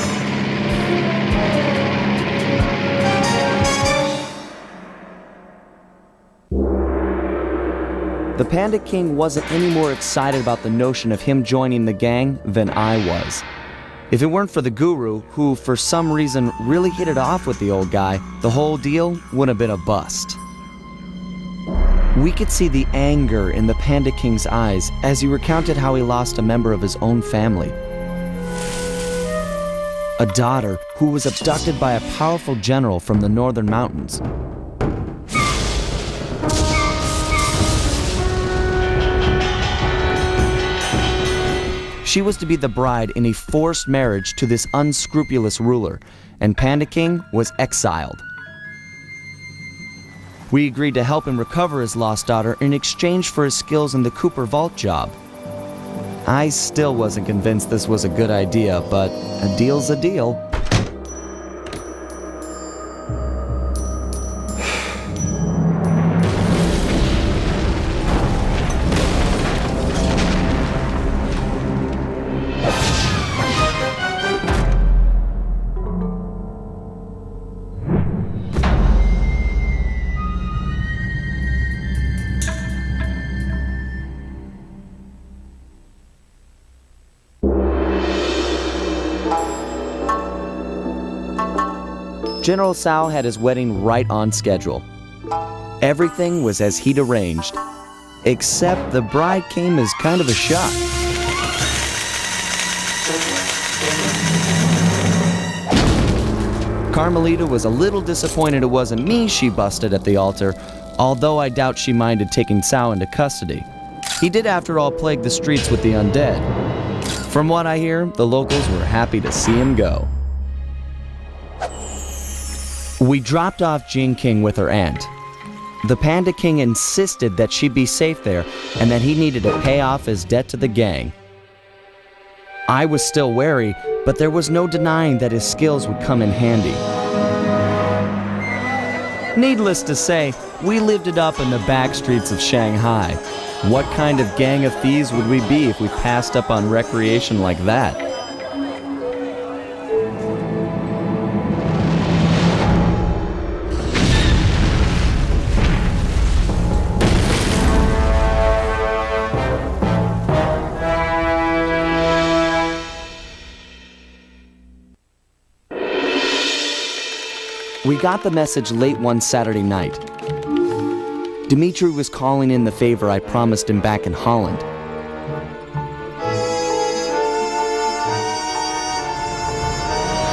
[SPEAKER 1] The Panda King wasn't any more excited about the notion of him joining the gang than I was. If it weren't for the guru, who for some reason really hit it off with the old guy, the whole deal would have been a bust. We could see the anger in the Panda King's eyes as he recounted how he lost a member of his own family. A daughter who was abducted by a powerful general from the northern mountains. She was to be the bride in a forced marriage to this unscrupulous ruler, and Panda King was exiled. We agreed to help him recover his lost daughter in exchange for his skills in the Cooper Vault job. I still wasn't convinced this was a good idea, but a deal's a deal. General Cao had his wedding right on schedule. Everything was as he'd arranged, except the bride came as kind of a shock. Carmelita was a little disappointed it wasn't me she busted at the altar, although I doubt she minded taking Sao into custody. He did, after all, plague the streets with the undead. From what I hear, the locals were happy to see him go. We dropped off Jing King with her aunt. The Panda King insisted that she be safe there and that he needed to pay off his debt to the gang. I was still wary, but there was no denying that his skills would come in handy. Needless to say, we lived it up in the back streets of Shanghai. What kind of gang of thieves would we be if we passed up on recreation like that? We got the message late one Saturday night. Dimitri was calling in the favor I promised him back in Holland.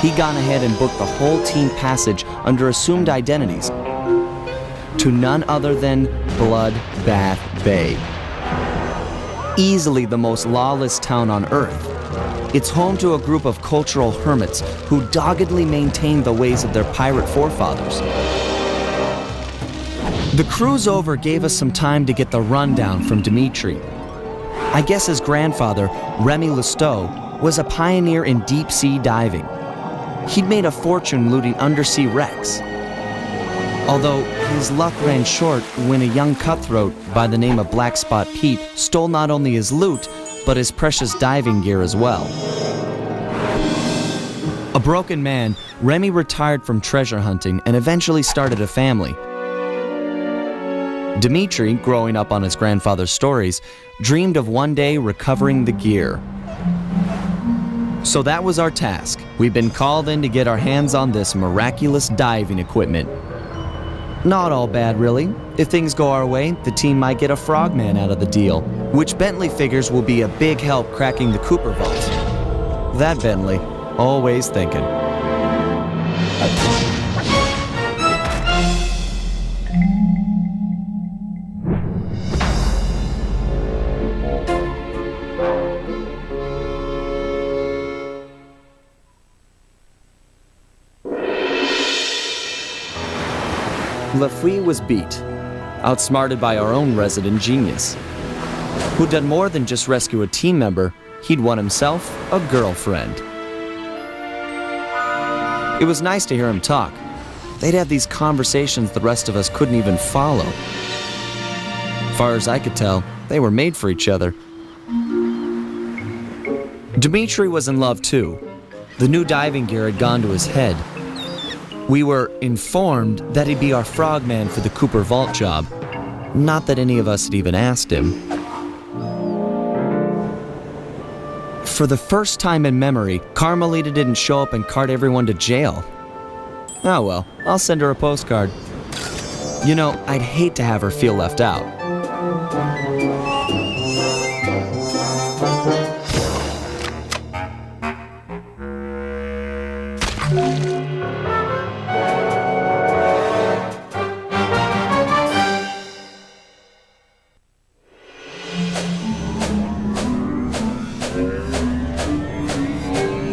[SPEAKER 1] He'd gone ahead and booked the whole team passage under assumed identities to none other than Bloodbath Bay. Easily the most lawless town on Earth. It's home to a group of cultural hermits who doggedly maintain the ways of their pirate forefathers. The cruise over gave us some time to get the rundown from Dimitri. I guess his grandfather, Remy Lestow, was a pioneer in deep-sea diving. He'd made a fortune looting undersea wrecks. Although his luck ran short when a young cutthroat by the name of Black Spot Pete stole not only his loot, but his precious diving gear as well. A broken man, Remy retired from treasure hunting and eventually started a family. Dimitri, growing up on his grandfather's stories, dreamed of one day recovering the gear. So that was our task. We'd been called in to get our hands on this miraculous diving equipment. Not all bad, really. If things go our way, the team might get a frogman out of the deal, which Bentley figures will be a big help cracking the Cooper vault. That Bentley, always thinking. Lafouille was beat, outsmarted by our own resident genius, who'd done more than just rescue a team member. He'd won himself a girlfriend. It was nice to hear him talk. They'd have these conversations the rest of us couldn't even follow. Far as I could tell, they were made for each other. Dimitri was in love too. The new diving gear had gone to his head. We were informed that he'd be our frogman for the Cooper Vault job. Not that any of us had even asked him. For the first time in memory, Carmelita didn't show up and cart everyone to jail. Oh well, I'll send her a postcard. You know, I'd hate to have her feel left out.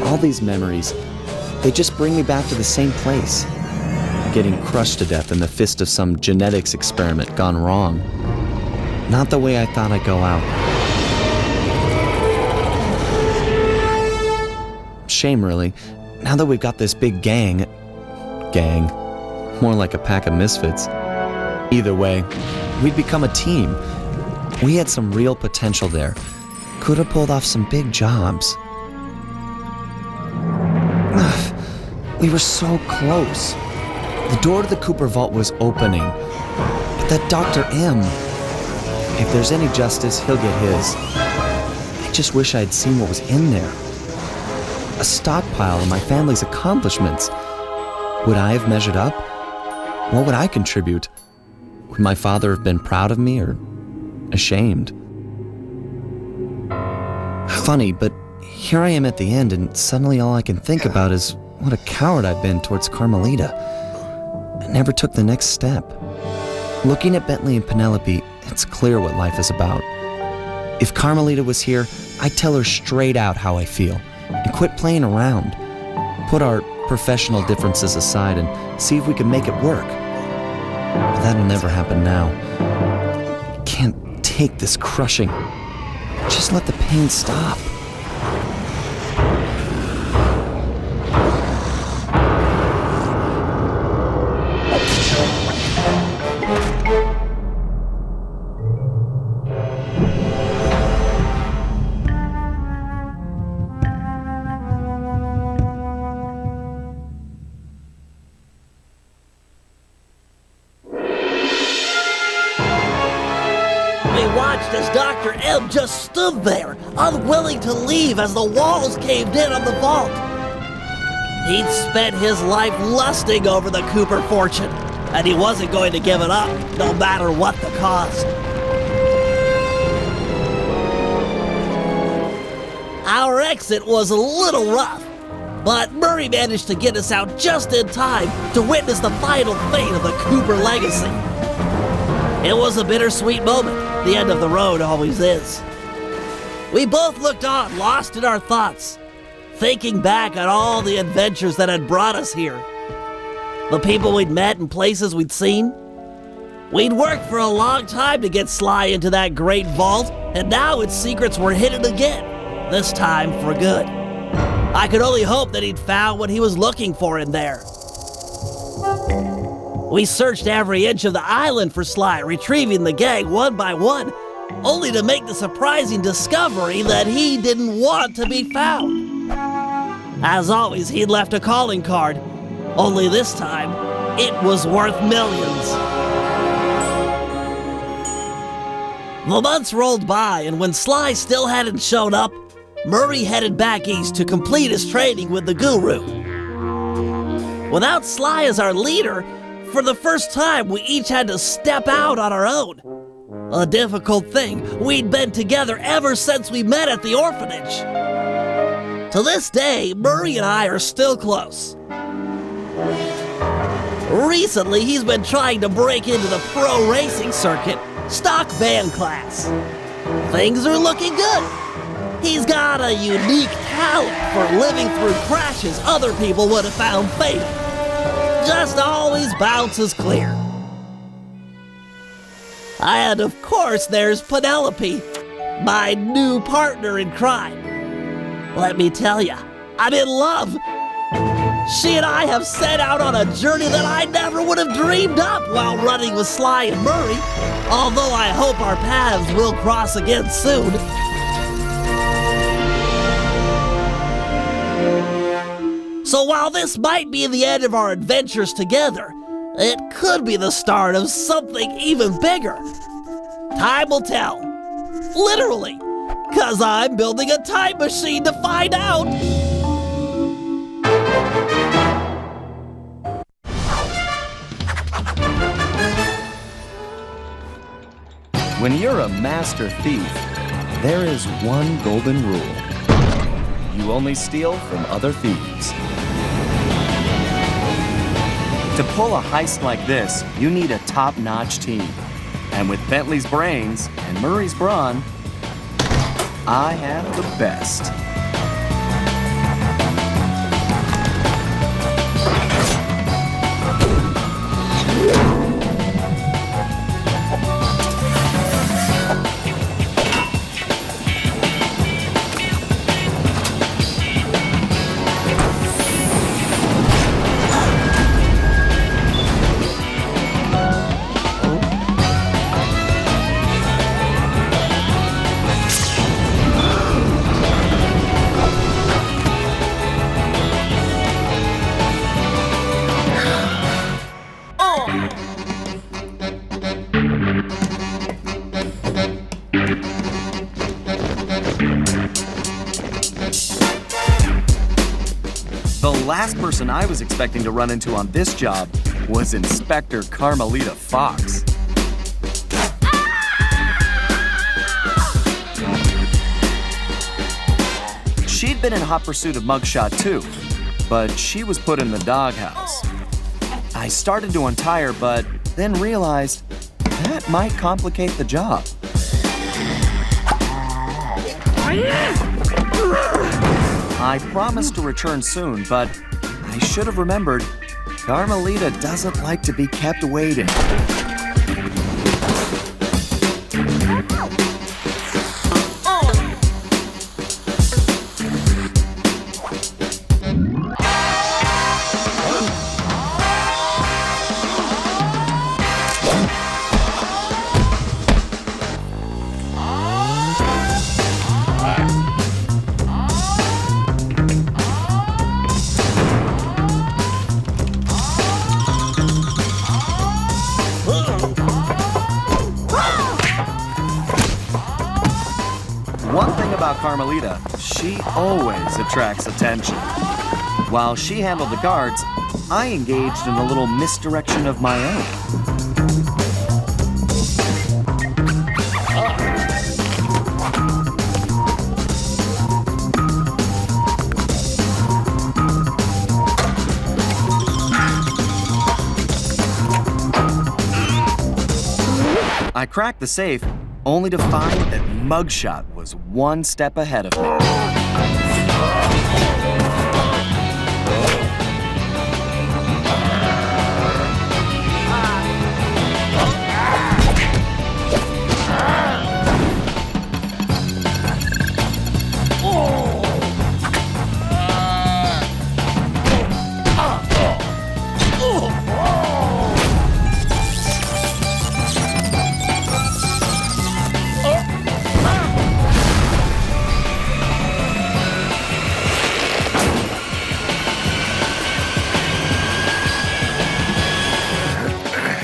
[SPEAKER 1] All these memories, they just bring me back to the same place. Getting crushed to death in the fist of some genetics experiment gone wrong. Not the way I thought I'd go out. Shame, really. Now that we've got this big gang, more like a pack of misfits. Either way, we'd become a team. We had some real potential there. Could have pulled off some big jobs. We were so close. The door to the Cooper Vault was opening. But that Dr. M, if there's any justice, he'll get his. I just wish I'd seen what was in there. A stockpile of my family's accomplishments. Would I have measured up? What would I contribute? Would my father have been proud of me or ashamed? Funny, but here I am at the end, and suddenly all I can think about is What a coward I've been towards Carmelita. I never took the next step. Looking at Bentley and Penelope, it's clear what life is about. If Carmelita was here, I'd tell her straight out how I feel and quit playing around. Put our professional differences aside and see if we can make it work. But that'll never happen now. I can't take this crushing. Just let the pain stop.
[SPEAKER 2] We watched as Dr. M just stood there, unwilling to leave as the walls caved in on the vault. He'd spent his life lusting over the Cooper fortune, and he wasn't going to give it up, no matter what the cost. Our exit was a little rough, but Murray managed to get us out just in time to witness the final fate of the Cooper legacy. It was a bittersweet moment. The end of the road always is. We both looked on, lost in our thoughts, thinking back on all the adventures that had brought us here. The people we'd met and places we'd seen. We'd worked for a long time to get Sly into that great vault, and now its secrets were hidden again, this time for good. I could only hope that he'd found what he was looking for in there. We searched every inch of the island for Sly, retrieving the gang one by one, only to make the surprising discovery that he didn't want to be found. As always, he'd left a calling card, only this time, it was worth millions. The months rolled by, and when Sly still hadn't shown up, Murray headed back east to complete his training with the Guru. Without Sly as our leader, for the first time, we each had to step out on our own. A difficult thing. We'd been together ever since we met at the orphanage. To this day, Murray and I are still close. Recently, he's been trying to break into the pro racing circuit, stock van class. Things are looking good. He's got a unique talent for living through crashes other people would have found fatal. Just always bounces clear. And of course, there's Penelope, my new partner in crime. Let me tell ya, I'm in love. She and I have set out on a journey that I never would have dreamed up while running with Sly and Murray, although I hope our paths will cross again soon. So while this might be the end of our adventures together, it could be the start of something even bigger. Time will tell. Literally, 'cause I'm building a time machine to find out.
[SPEAKER 1] When you're a master thief, there is one golden rule. You only steal from other thieves. To pull a heist like this, you need a top-notch team. And with Bentley's brains and Murray's brawn, I have the best. The last person I was expecting to run into on this job was Inspector Carmelita Fox. She'd been in hot pursuit of Mugshot too,
[SPEAKER 4] but she was put in the doghouse. I started to untie her, but then realized that might complicate the job. I promised to return soon, but I should have remembered Carmelita doesn't like to be kept waiting. One thing about Carmelita, she always attracts attention. While she handled the guards, I engaged in a little misdirection of my own. I cracked the safe, only to find that Mugshot was one step ahead of me.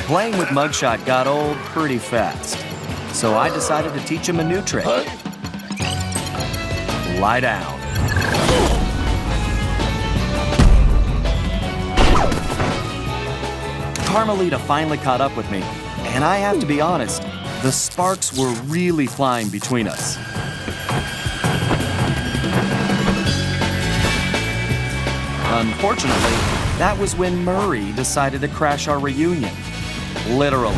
[SPEAKER 4] Playing with Mugshot got old pretty fast, so I decided to teach him a new trick. Lie down. Carmelita finally caught up with me, and I have to be honest, the sparks were really flying between us. Unfortunately, that was when Murray decided to crash our reunion. Literally.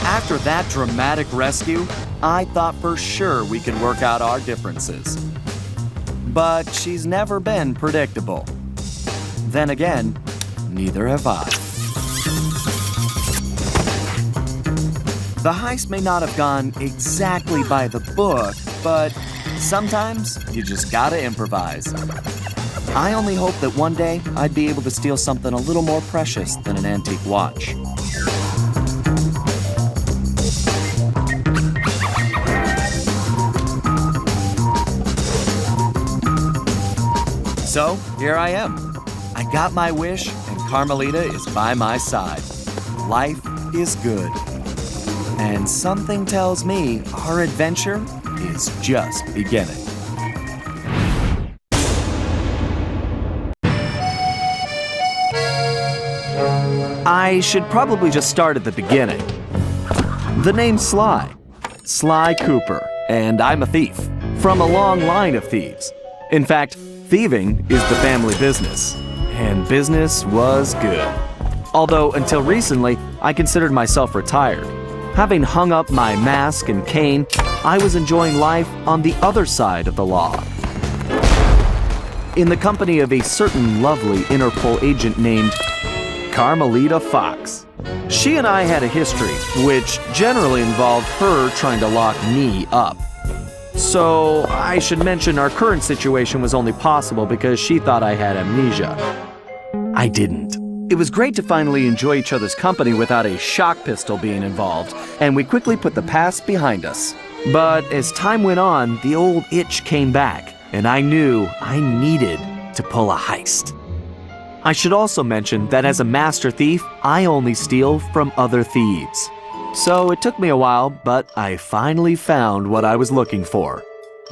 [SPEAKER 4] After that dramatic rescue, I thought for sure we could work out our differences. But she's never been predictable. Then again, neither have I. The heist may not have gone exactly by the book, but sometimes you just gotta improvise. I only hope that one day I'd be able to steal something a little more precious than an antique watch. So, here I am. I got my wish, and Carmelita is by my side. Life is good. And something tells me our adventure is just beginning. I should probably just start at the beginning. The name's Sly. Sly Cooper, and I'm a thief. From a long line of thieves. In fact, thieving is the family business. And business was good. Although, until recently, I considered myself retired. Having hung up my mask and cane, I was enjoying life on the other side of the law. In the company of a certain lovely Interpol agent named Carmelita Fox. She and I had a history, which generally involved her trying to lock me up. So, I should mention our current situation was only possible because she thought I had amnesia. I didn't. It was great to finally enjoy each other's company without a shock pistol being involved, and we quickly put the past behind us. But as time went on, the old itch came back, and I knew I needed to pull a heist. I should also mention that as a master thief, I only steal from other thieves. So it took me a while, but I finally found what I was looking for.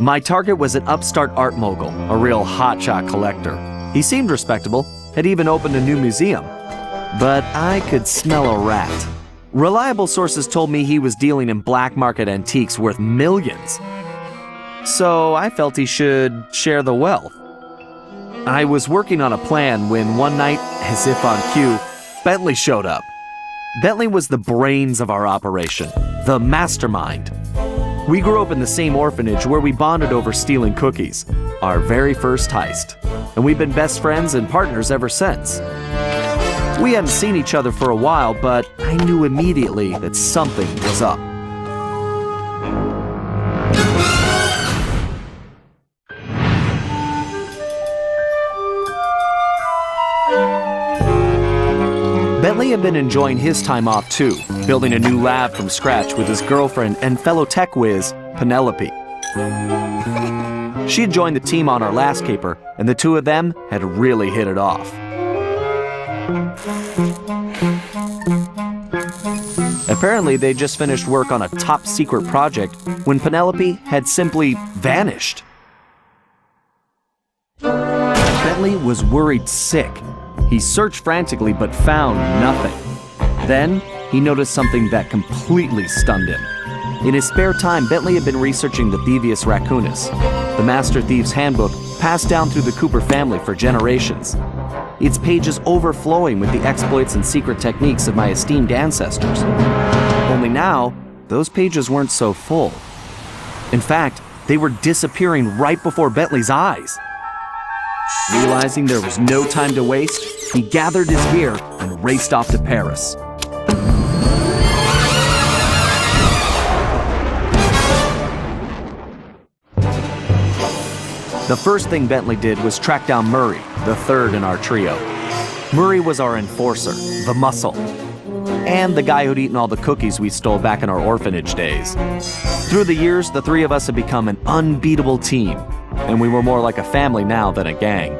[SPEAKER 4] My target was an upstart art mogul, a real hotshot collector. He seemed respectable, had even opened a new museum. But I could smell a rat. Reliable sources told me he was dealing in black market antiques worth millions. So I felt he should share the wealth. I was working on a plan when one night, as if on cue, Bentley showed up. Bentley was the brains of our operation, the mastermind. We grew up in the same orphanage where we bonded over stealing cookies, our very first heist, and we've been best friends and partners ever since. We hadn't seen each other for a while, but I knew immediately that something was up. Bentley had been enjoying his time off too, building a new lab from scratch with his girlfriend and fellow tech whiz, Penelope. She had joined the team on our last caper, and the two of them had really hit it off. Apparently, they just finished work on a top secret project when Penelope had simply vanished. Bentley was worried sick. He searched frantically but found nothing. Then, he noticed something that completely stunned him. In his spare time, Bentley had been researching the Thievius Raccoonus, the Master Thief's handbook passed down through the Cooper family for generations. Its pages overflowing with the exploits and secret techniques of my esteemed ancestors. Only now, those pages weren't so full. In fact, they were disappearing right before Bentley's eyes. Realizing there was no time to waste, he gathered his gear and raced off to Paris. The first thing Bentley did was track down Murray, the third in our trio. Murray was our enforcer, the muscle, and the guy who'd eaten all the cookies we stole back in our orphanage days. Through the years, the three of us had become an unbeatable team, and we were more like a family now than a gang.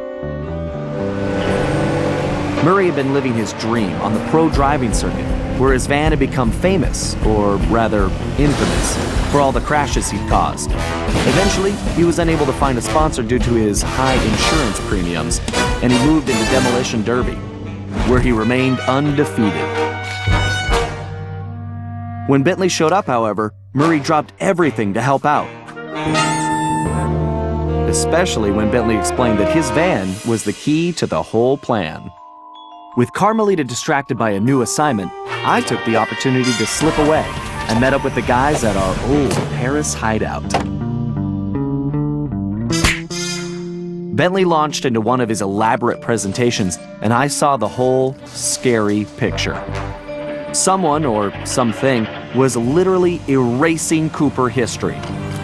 [SPEAKER 4] Murray had been living his dream on the pro driving circuit, where his van had become famous, or rather infamous, for all the crashes he'd caused. Eventually, he was unable to find a sponsor due to his high insurance premiums, and he moved into Demolition Derby, where he remained undefeated. When Bentley showed up, however, Murray dropped everything to help out. Especially when Bentley explained that his van was the key to the whole plan. With Carmelita distracted by a new assignment, I took the opportunity to slip away and met up with the guys at our old Paris hideout. Bentley launched into one of his elaborate presentations, and I saw the whole scary picture. Someone, or something, was literally erasing Cooper history.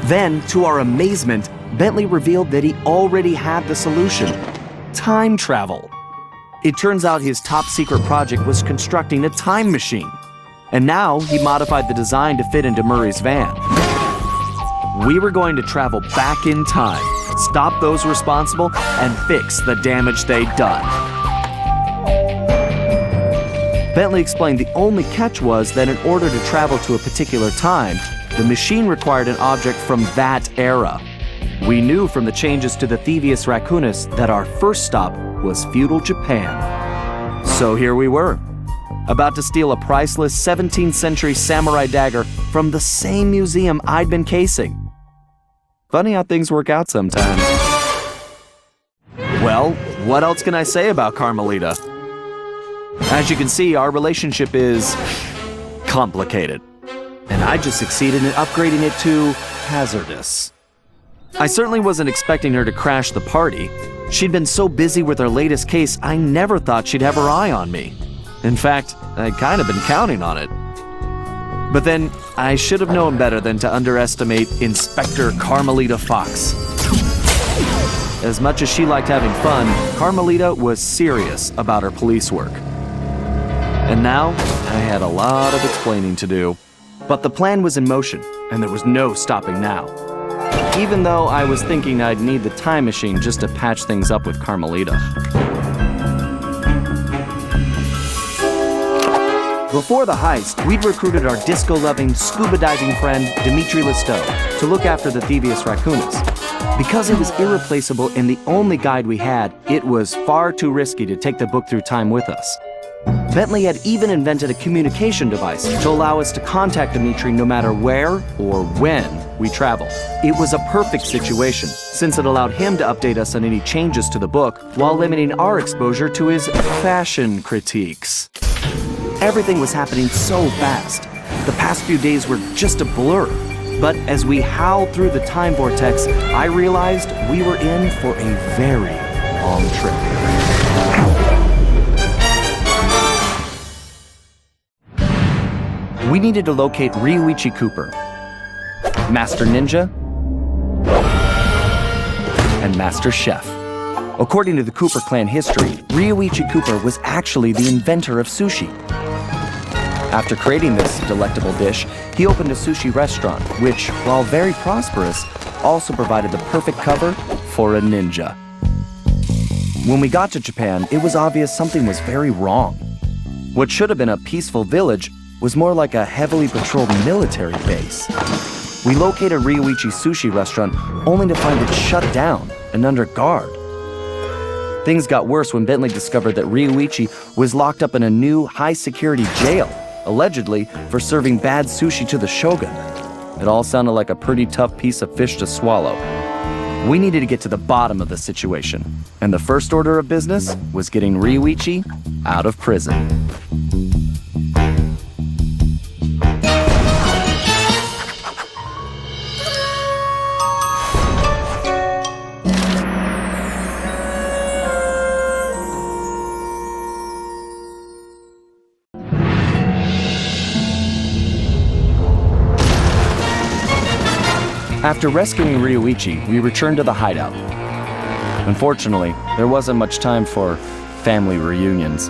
[SPEAKER 4] Then, to our amazement, Bentley revealed that he already had the solution: time travel. It turns out his top secret project was constructing a time machine. And now he modified the design to fit into Murray's van. We were going to travel back in time, stop those responsible, and fix the damage they'd done. Bentley explained the only catch was that in order to travel to a particular time, the machine required an object from that era. We knew from the changes to the Thievius Raccoonus that our first stop was feudal Japan. So here we were, about to steal a priceless 17th century samurai dagger from the same museum I'd been casing. Funny how things work out sometimes. Well, what else can I say about Carmelita? As you can see, our relationship is complicated, and I just succeeded in upgrading it to hazardous. I certainly wasn't expecting her to crash the party. She'd been so busy with her latest case, I never thought she'd have her eye on me. In fact, I'd kind of been counting on it. But then, I should have known better than to underestimate Inspector Carmelita Fox. As much as she liked having fun, Carmelita was serious about her police work. And now, I had a lot of explaining to do. But the plan was in motion, and there was no stopping now. Even though I was thinking I'd need the time machine just to patch things up with Carmelita. Before the heist, we'd recruited our disco-loving, scuba-diving friend, Dimitri Listeau, to look after the Thievius Raccoonus. Because it was irreplaceable and the only guide we had, it was far too risky to take the book through time with us. Bentley had even invented a communication device to allow us to contact Dimitri no matter where or when we traveled. It was a perfect situation, since it allowed him to update us on any changes to the book while limiting our exposure to his fashion critiques. Everything was happening so fast. The past few days were just a blur. But as we howled through the time vortex, I realized we were in for a very long trip. We needed to locate Ryuichi Cooper, Master Ninja, and Master Chef. According to the Cooper clan history, Ryuichi Cooper was actually the inventor of sushi. After creating this delectable dish, he opened a sushi restaurant, which, while very prosperous, also provided the perfect cover for a ninja. When we got to Japan, it was obvious something was very wrong. What should have been a peaceful village was more like a heavily patrolled military base. We located Ryuichi's sushi restaurant only to find it shut down and under guard. Things got worse when Bentley discovered that Ryuichi was locked up in a new high-security jail, allegedly for serving bad sushi to the shogun. It all sounded like a pretty tough piece of fish to swallow. We needed to get to the bottom of the situation, and the first order of business was getting Ryuichi out of prison. After rescuing Ryuichi, we returned to the hideout. Unfortunately, there wasn't much time for family reunions.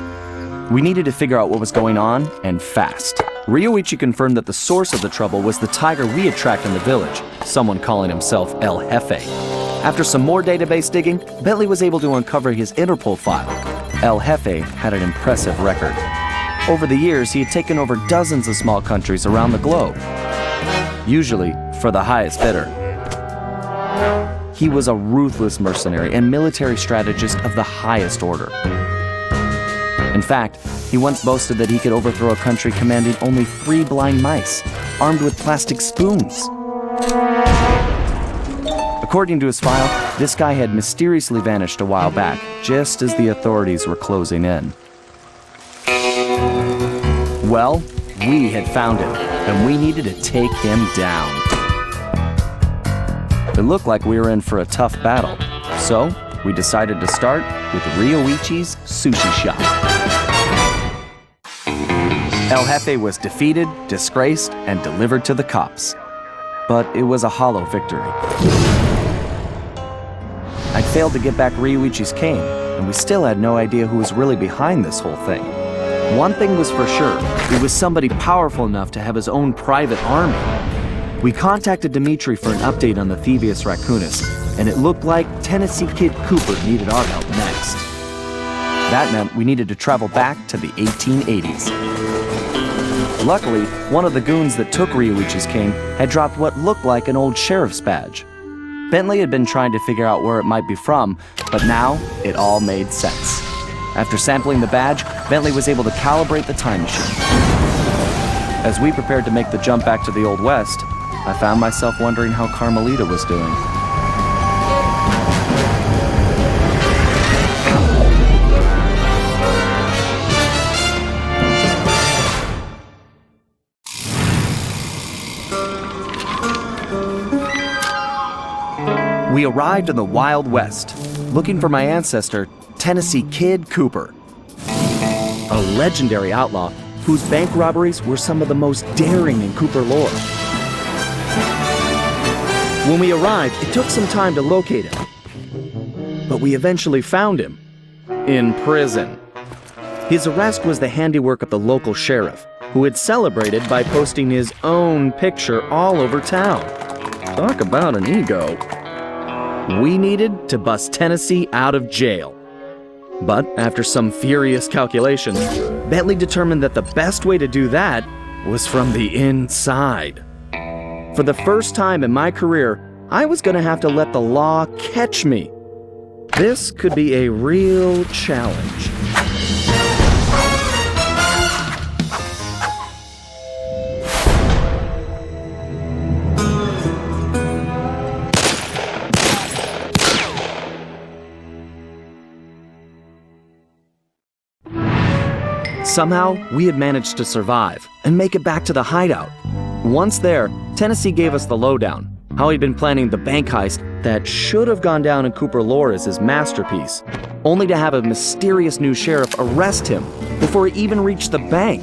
[SPEAKER 4] We needed to figure out what was going on, and fast. Ryuichi confirmed that the source of the trouble was the tiger we had tracked in the village, someone calling himself El Jefe. After some more database digging, Bentley was able to uncover his Interpol file. El Jefe had an impressive record. Over the years, he had taken over dozens of small countries around the globe, usually for the highest bidder. He was a ruthless mercenary and military strategist of the highest order. In fact, he once boasted that he could overthrow a country commanding only 3 blind mice, armed with plastic spoons. According to his file, this guy had mysteriously vanished a while back, just as the authorities were closing in. Well, we had found him, and we needed to take him down. It looked like we were in for a tough battle, so we decided to start with Ryuichi's sushi shop. El Jefe was defeated, disgraced, and delivered to the cops. But it was a hollow victory. I failed to get back Ryuichi's cane, and we still had no idea who was really behind this whole thing. One thing was for sure, it was somebody powerful enough to have his own private army. We contacted Dimitri for an update on the Thievius Raccoonus, and it looked like Tennessee Kid Cooper needed our help next. That meant we needed to travel back to the 1880s. Luckily, one of the goons that took Ryuichi's cane had dropped what looked like an old sheriff's badge. Bentley had been trying to figure out where it might be from, but now it all made sense. After sampling the badge, Bentley was able to calibrate the time machine. As we prepared to make the jump back to the Old West, I found myself wondering how Carmelita was doing. We arrived in the Wild West, looking for my ancestor, Tennessee Kid Cooper, a legendary outlaw whose bank robberies were some of the most daring in Cooper lore. When we arrived, it took some time to locate him, but we eventually found him in prison. His arrest was the handiwork of the local sheriff, who had celebrated by posting his own picture all over town. Talk about an ego. We needed to bust Tennessee out of jail. But after some furious calculations, Bentley determined that the best way to do that was from the inside. For the first time in my career, I was going to have to let the law catch me. This could be a real challenge. Somehow, we had managed to survive and make it back to the hideout. Once there, Tennessee gave us the lowdown, how he'd been planning the bank heist that should have gone down in Cooper lore as his masterpiece, only to have a mysterious new sheriff arrest him before he even reached the bank.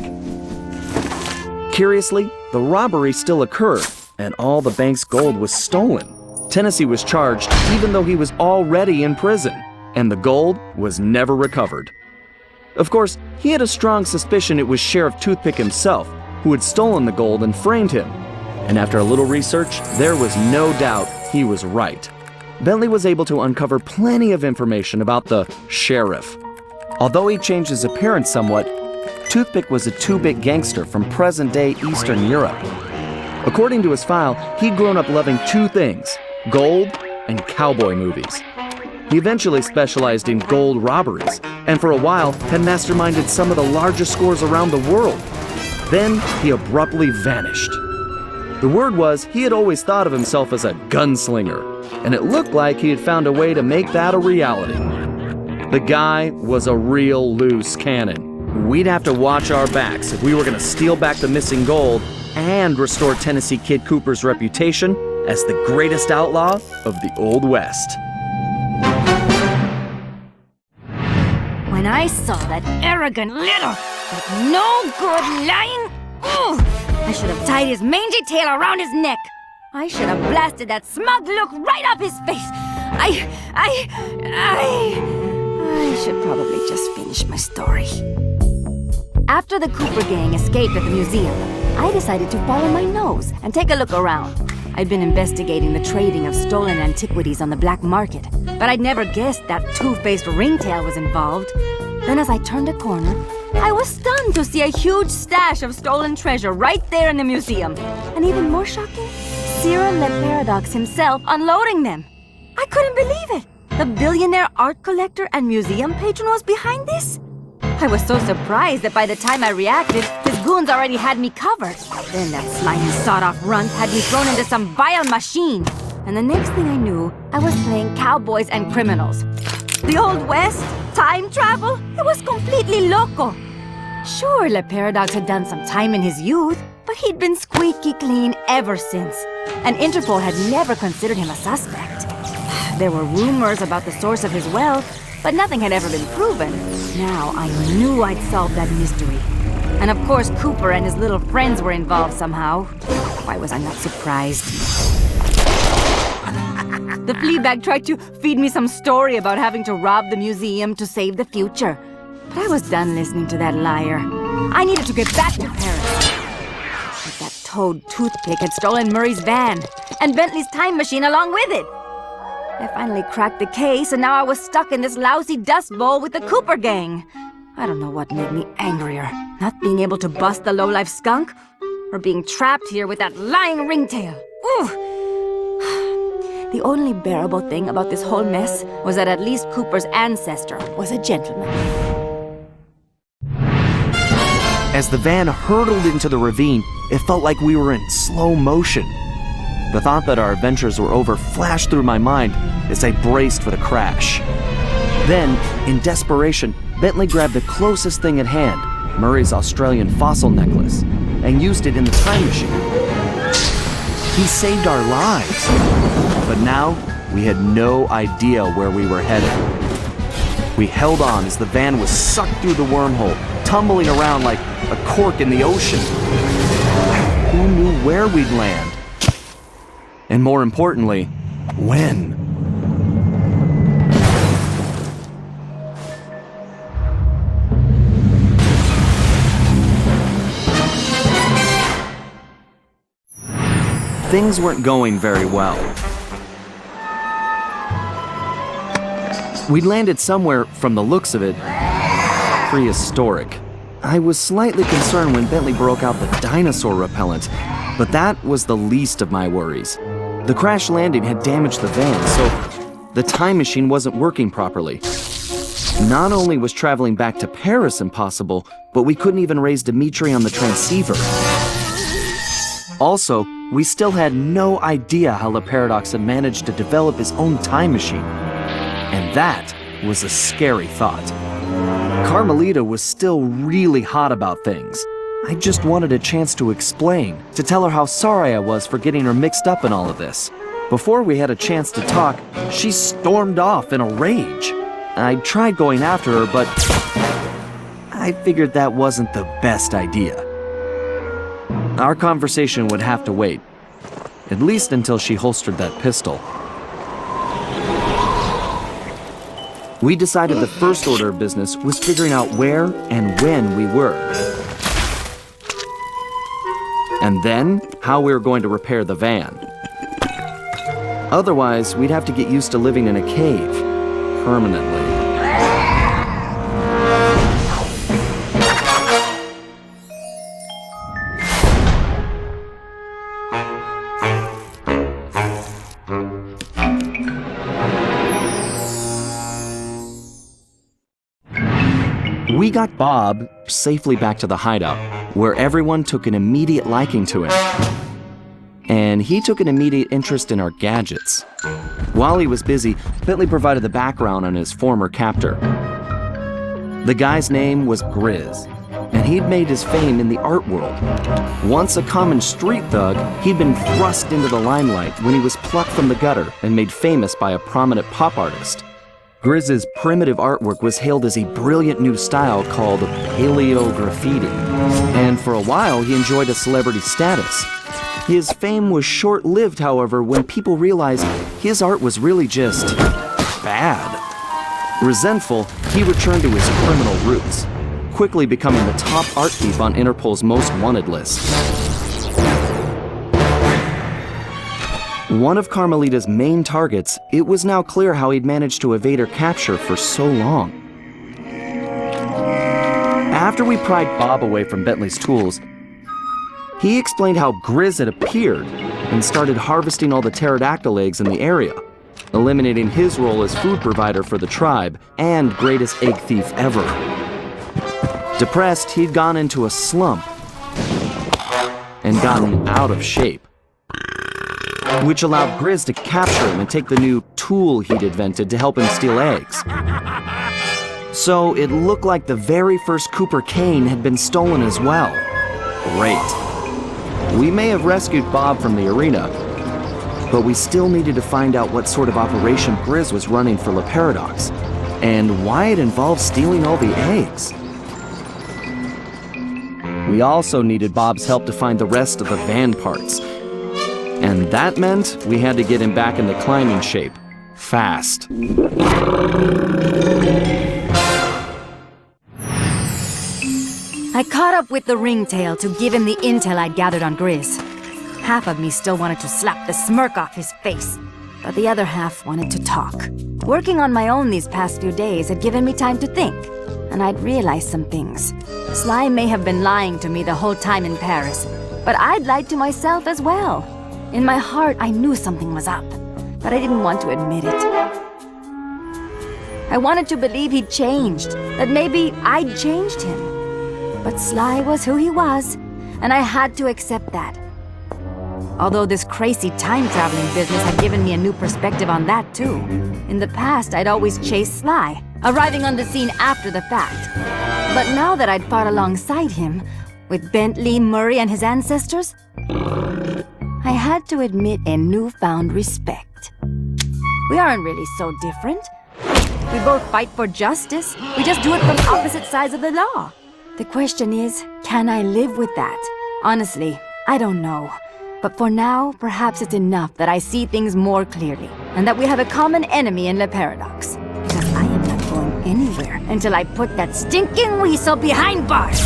[SPEAKER 4] Curiously, the robbery still occurred, and all the bank's gold was stolen. Tennessee was charged even though he was already in prison, and the gold was never recovered. Of course, he had a strong suspicion it was Sheriff Toothpick himself who had stolen the gold and framed him. And after a little research, there was no doubt he was right. Bentley was able to uncover plenty of information about the sheriff. Although he changed his appearance somewhat, Toothpick was a two-bit gangster from present-day Eastern Europe. According to his file, he'd grown up loving two things: gold and cowboy movies. He eventually specialized in gold robberies, and for a while had masterminded some of the largest scores around the world. Then he abruptly vanished. The word was he had always thought of himself as a gunslinger, and it looked like he had found a way to make that a reality. The guy was a real loose cannon. We'd have to watch our backs if we were going to steal back the missing gold and restore Tennessee Kid Cooper's reputation as the greatest outlaw of the Old West.
[SPEAKER 5] When I saw that arrogant little, with no good lying, I should have tied his mangy tail around his neck. I should have blasted that smug look right off his face. I should probably just finish my story. After the Cooper gang escaped at the museum, I decided to follow my nose and take a look around. I'd been investigating the trading of stolen antiquities on the black market, but I'd never guessed that two-faced ringtail was involved. Then as I turned a corner, I was stunned to see a huge stash of stolen treasure right there in the museum. And even more shocking, Cyril Le Paradox himself unloading them. I couldn't believe it. The billionaire art collector and museum patron was behind this? I was so surprised that by the time I reacted, his goons already had me covered. Then that slimy sawed-off runt had me thrown into some vile machine. And the next thing I knew, I was playing cowboys and criminals. The Old West? Time travel? It was completely loco. Sure, Le Paradox had done some time in his youth, but he'd been squeaky clean ever since. And Interpol had never considered him a suspect. There were rumors about the source of his wealth, but nothing had ever been proven. Now I knew I'd solved that mystery. And of course, Cooper and his little friends were involved somehow. Why was I not surprised? The Fleabag tried to feed me some story about having to rob the museum to save the future. But I was done listening to that liar. I needed to get back to Paris. But that toad Toothpick had stolen Murray's van, and Bentley's time machine along with it. I finally cracked the case, and now I was stuck in this lousy dust bowl with the Cooper gang. I don't know what made me angrier. Not being able to bust the lowlife skunk, or being trapped here with that lying ringtail. Ooh! The only bearable thing about this whole mess was that at least Cooper's ancestor was a gentleman.
[SPEAKER 4] As the van hurtled into the ravine, it felt like we were in slow motion. The thought that our adventures were over flashed through my mind as I braced for the crash. Then, in desperation, Bentley grabbed the closest thing at hand, Murray's Australian fossil necklace, and used it in the time machine. He saved our lives. But now, we had no idea where we were headed. We held on as the van was sucked through the wormhole, tumbling around like a cork in the ocean. Who knew where we'd land? And more importantly, when? Things weren't going very well. We'd landed somewhere, from the looks of it, prehistoric. I was slightly concerned when Bentley broke out the dinosaur repellent, but that was the least of my worries. The crash landing had damaged the van, so the time machine wasn't working properly. Not only was traveling back to Paris impossible, but we couldn't even raise Dimitri on the transceiver. Also, we still had no idea how Le Paradox had managed to develop his own time machine. And that was a scary thought. Carmelita was still really hot about things. I just wanted a chance to explain, to tell her how sorry I was for getting her mixed up in all of this. Before we had a chance to talk, she stormed off in a rage. I tried going after her, but I figured that wasn't the best idea. Our conversation would have to wait, at least until she holstered that pistol. We decided the first order of business was figuring out where and when we were. And then, how we were going to repair the van. Otherwise, we'd have to get used to living in a cave, permanently. We got Bob safely back to the hideout, where everyone took an immediate liking to him. And he took an immediate interest in our gadgets. While he was busy, Bentley provided the background on his former captor. The guy's name was Grizz, and he'd made his fame in the art world. Once a common street thug, he'd been thrust into the limelight when he was plucked from the gutter and made famous by a prominent pop artist. Grizz's primitive artwork was hailed as a brilliant new style called paleo graffiti, and for a while he enjoyed a celebrity status. His fame was short-lived, however, when people realized his art was really just bad. Resentful, he returned to his criminal roots, quickly becoming the top art thief on Interpol's most wanted list. One of Carmelita's main targets, it was now clear how he'd managed to evade her capture for so long. After we pried Bob away from Bentley's tools, he explained how Grizz had appeared and started harvesting all the pterodactyl eggs in the area, eliminating his role as food provider for the tribe and greatest egg thief ever. Depressed, he'd gone into a slump and gotten out of shape, which allowed Grizz to capture him and take the new tool he'd invented to help him steal eggs. So it looked like the very first Cooper cane had been stolen as well. Great. We may have rescued Bob from the arena, but we still needed to find out what sort of operation Grizz was running for Le Paradox, and why it involved stealing all the eggs. We also needed Bob's help to find the rest of the van parts, and that meant we had to get him back into climbing shape, fast.
[SPEAKER 5] I caught up with the ringtail to give him the intel I'd gathered on Grizz. Half of me still wanted to slap the smirk off his face, but the other half wanted to talk. Working on my own these past few days had given me time to think, and I'd realized some things. Sly may have been lying to me the whole time in Paris, but I'd lied to myself as well. In my heart, I knew something was up, but I didn't want to admit it. I wanted to believe he'd changed, that maybe I'd changed him. But Sly was who he was, and I had to accept that. Although this crazy time-traveling business had given me a new perspective on that too. In the past, I'd always chased Sly, arriving on the scene after the fact. But now that I'd fought alongside him, with Bentley, Murray, and his ancestors, I had to admit a newfound respect. We aren't really so different. We both fight for justice. We just do it from opposite sides of the law. The question is, can I live with that? Honestly, I don't know. But for now, perhaps it's enough that I see things more clearly, and that we have a common enemy in Le Paradox. Because I am not going anywhere until I put that stinking weasel behind bars!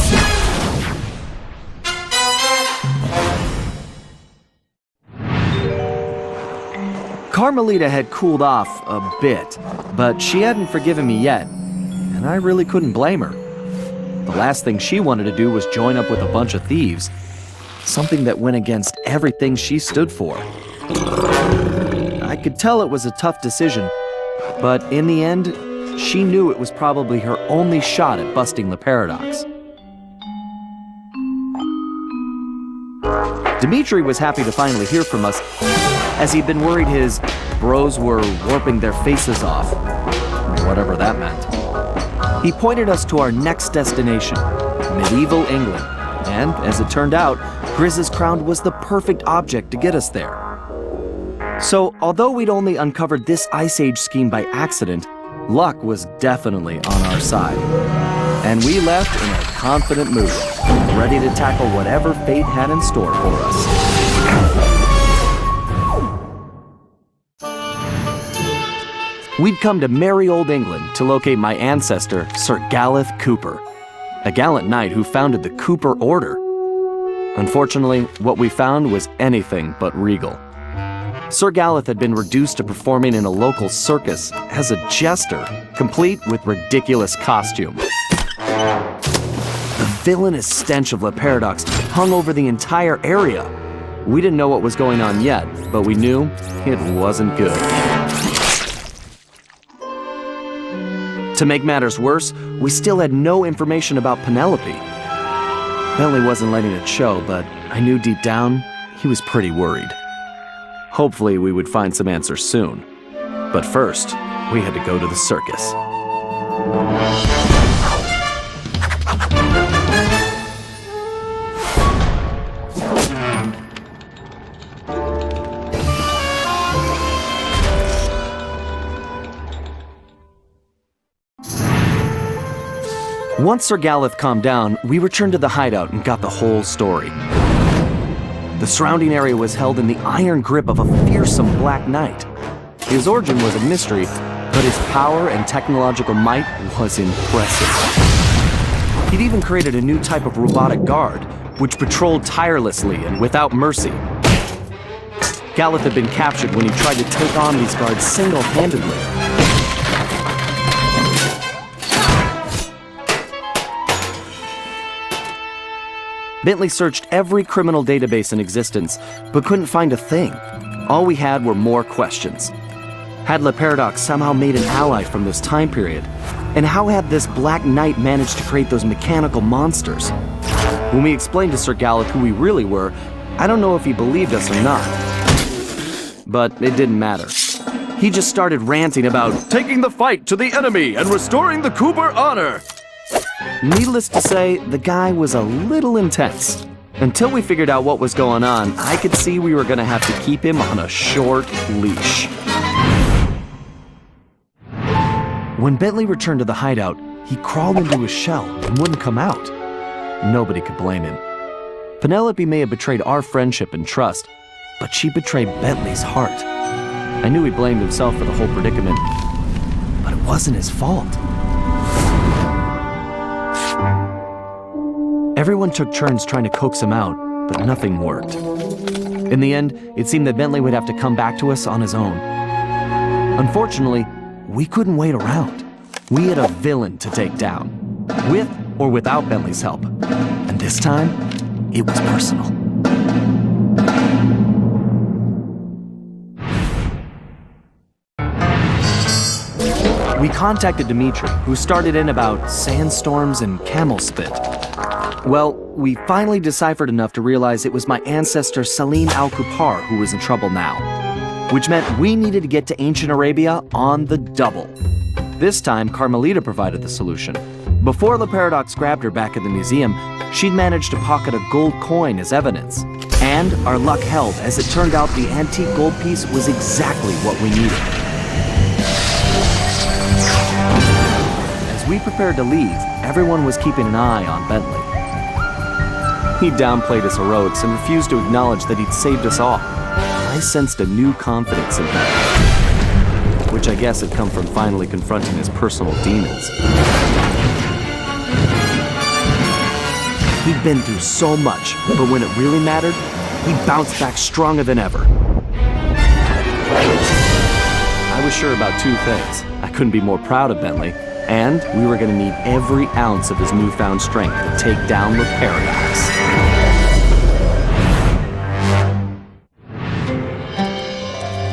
[SPEAKER 4] Carmelita had cooled off a bit, but she hadn't forgiven me yet, and I really couldn't blame her. The last thing she wanted to do was join up with a bunch of thieves, something that went against everything she stood for. I could tell it was a tough decision, but in the end, she knew it was probably her only shot at busting the paradox. Dimitri was happy to finally hear from us, as he'd been worried his bros were warping their faces off, whatever that meant. He pointed us to our next destination, medieval England, and as it turned out, Grizz's crown was the perfect object to get us there. So, although we'd only uncovered this Ice Age scheme by accident, luck was definitely on our side. And we left in a confident mood, ready to tackle whatever fate had in store for us. We'd come to merry old England to locate my ancestor, Sir Galeth Cooper, a gallant knight who founded the Cooper Order. Unfortunately, what we found was anything but regal. Sir Galeth had been reduced to performing in a local circus as a jester, complete with ridiculous costume. The villainous stench of Le Paradox hung over the entire area. We didn't know what was going on yet, but we knew it wasn't good. To make matters worse, we still had no information about Penelope. Bentley wasn't letting it show, but I knew deep down he was pretty worried. Hopefully we would find some answers soon. But first, we had to go to the circus. Once Sir Galeth calmed down, we returned to the hideout and got the whole story. The surrounding area was held in the iron grip of a fearsome Black Knight. His origin was a mystery, but his power and technological might was impressive. He'd even created a new type of robotic guard, which patrolled tirelessly and without mercy. Galeth had been captured when he tried to take on these guards single-handedly. Bentley searched every criminal database in existence, but couldn't find a thing. All we had were more questions. Had Le Paradox somehow made an ally from this time period? And how had this Black Knight managed to create those mechanical monsters? When we explained to Sir Galeth who we really were, I don't know if he believed us or not. But it didn't matter. He just started ranting about taking the fight to the enemy and restoring the Cooper honor. Needless to say, the guy was a little intense. Until we figured out what was going on, I could see we were going to have to keep him on a short leash. When Bentley returned to the hideout, he crawled into his shell and wouldn't come out. Nobody could blame him. Penelope may have betrayed our friendship and trust, but she betrayed Bentley's heart. I knew he blamed himself for the whole predicament, but it wasn't his fault. Everyone took turns trying to coax him out, but nothing worked. In the end, it seemed that Bentley would have to come back to us on his own. Unfortunately, we couldn't wait around. We had a villain to take down, with or without Bentley's help. And this time, it was personal. We contacted Dimitri, who started in about sandstorms and camel spit. Well, we finally deciphered enough to realize it was my ancestor Salim al-Kupar who was in trouble now, which meant we needed to get to ancient Arabia on the double. This time, Carmelita provided the solution. Before Le Paradox grabbed her back at the museum, she'd managed to pocket a gold coin as evidence. And our luck held, as it turned out the antique gold piece was exactly what we needed. As we prepared to leave, everyone was keeping an eye on Bentley. He downplayed his heroics and refused to acknowledge that he'd saved us all. I sensed a new confidence in him, which I guess had come from finally confronting his personal demons. He'd been through so much, but when it really mattered, he bounced back stronger than ever. was sure about two things. I couldn't be more proud of Bentley, and we were going to need every ounce of his newfound strength to take down the Paradox.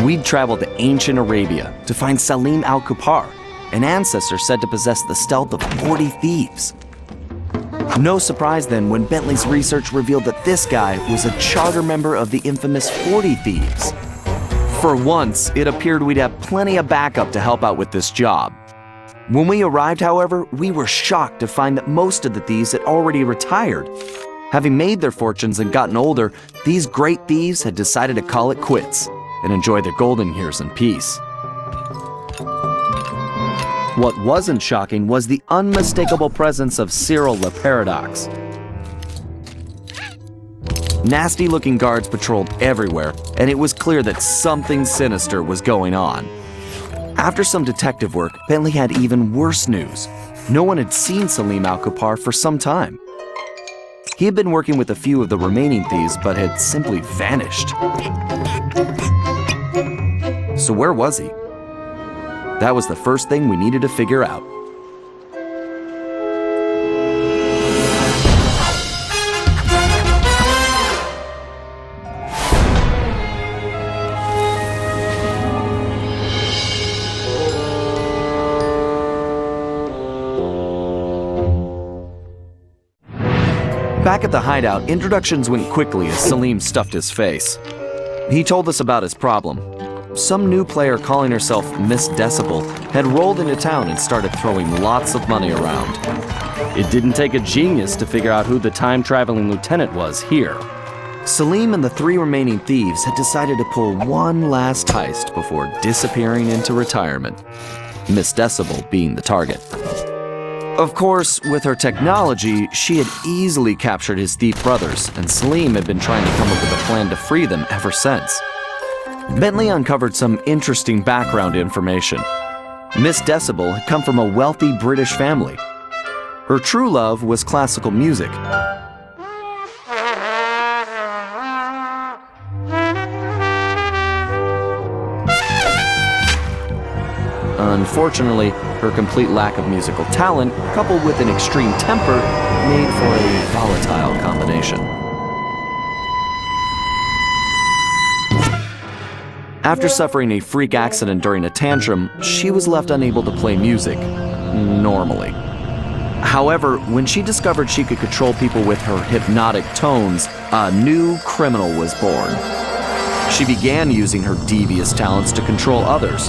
[SPEAKER 4] We'd traveled to ancient Arabia to find Salim al-Kupar, an ancestor said to possess the stealth of 40 thieves. No surprise then when Bentley's research revealed that this guy was a charter member of the infamous 40 Thieves. For once, it appeared we'd have plenty of backup to help out with this job. When we arrived, however, we were shocked to find that most of the thieves had already retired. Having made their fortunes and gotten older, these great thieves had decided to call it quits and enjoy their golden years in peace. What wasn't shocking was the unmistakable presence of Cyril the Paradox. Nasty-looking guards patrolled everywhere, and it was clear that something sinister was going on. After some detective work, Bentley had even worse news. No one had seen Salim al-Kupar for some time. He had been working with a few of the remaining thieves, but had simply vanished. So where was he? That was the first thing we needed to figure out. Back at the hideout, introductions went quickly as Salim stuffed his face. He told us about his problem. Some new player calling herself Miss Decibel had rolled into town and started throwing lots of money around. It didn't take a genius to figure out who the time-traveling lieutenant was here. Salim and the three remaining thieves had decided to pull one last heist before disappearing into retirement, Miss Decibel being the target. Of course, with her technology, she had easily captured his thief brothers, and Salim had been trying to come up with a plan to free them ever since. Bentley uncovered some interesting background information. Miss Decibel had come from a wealthy British family. Her true love was classical music. Unfortunately, her complete lack of musical talent, coupled with an extreme temper, made for a volatile combination. After suffering a freak accident during a tantrum, she was left unable to play music normally. However, when she discovered she could control people with her hypnotic tones, a new criminal was born. She began using her devious talents to control others,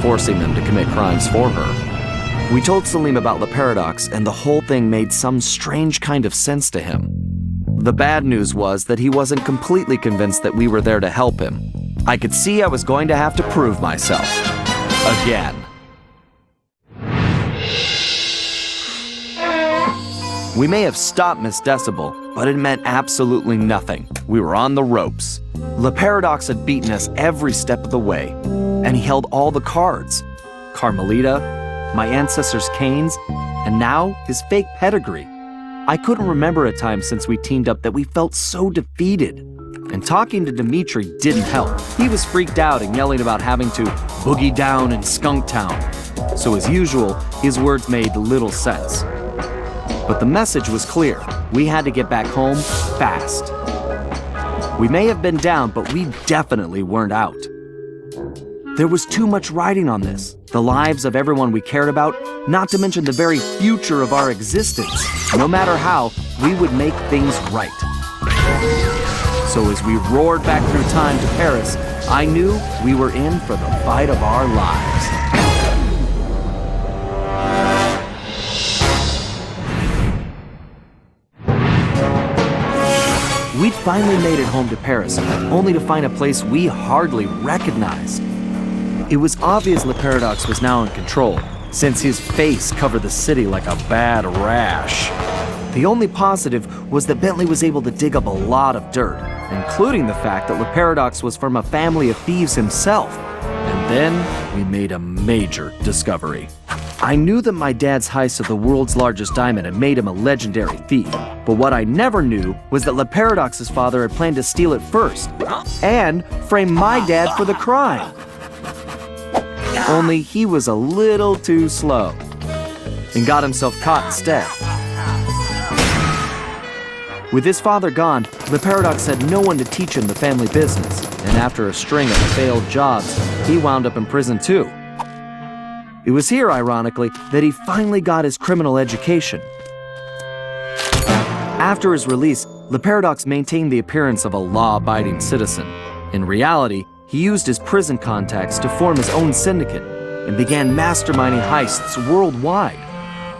[SPEAKER 4] forcing them to commit crimes for her. We told Salim about the Paradox, and the whole thing made some strange kind of sense to him. The bad news was that he wasn't completely convinced that we were there to help him. I could see I was going to have to prove myself. Again. We may have stopped Miss Decibel, but it meant absolutely nothing. We were on the ropes. The Paradox had beaten us every step of the way, and he held all the cards. Carmelita, my ancestors' canes, and now his fake pedigree. I couldn't remember a time since we teamed up that we felt so defeated. And talking to Dimitri didn't help. He was freaked out and yelling about having to boogie down in Skunk Town. So as usual, his words made little sense. But the message was clear. We had to get back home fast. We may have been down, but we definitely weren't out. There was too much riding on this. The lives of everyone we cared about, not to mention the very future of our existence. No matter how, we would make things right. So as we roared back through time to Paris, I knew we were in for the fight of our lives. We'd finally made it home to Paris, only to find a place we hardly recognized. It was obvious Le Paradox was now in control, since his face covered the city like a bad rash. The only positive was that Bentley was able to dig up a lot of dirt, including the fact that Le Paradox was from a family of thieves himself. And then we made a major discovery. I knew that my dad's heist of the world's largest diamond had made him a legendary thief, but what I never knew was that Le Paradox's father had planned to steal it first, and frame my dad for the crime. only he was a little too slow and got himself caught instead. With his father gone, the Paradox had no one to teach him the family business, and after a string of failed jobs, he wound up in prison too. It was here, ironically, that he finally got his criminal education. After his release, the Paradox maintained the appearance of a law-abiding citizen. In reality, he used his prison contacts to form his own syndicate and began masterminding heists worldwide.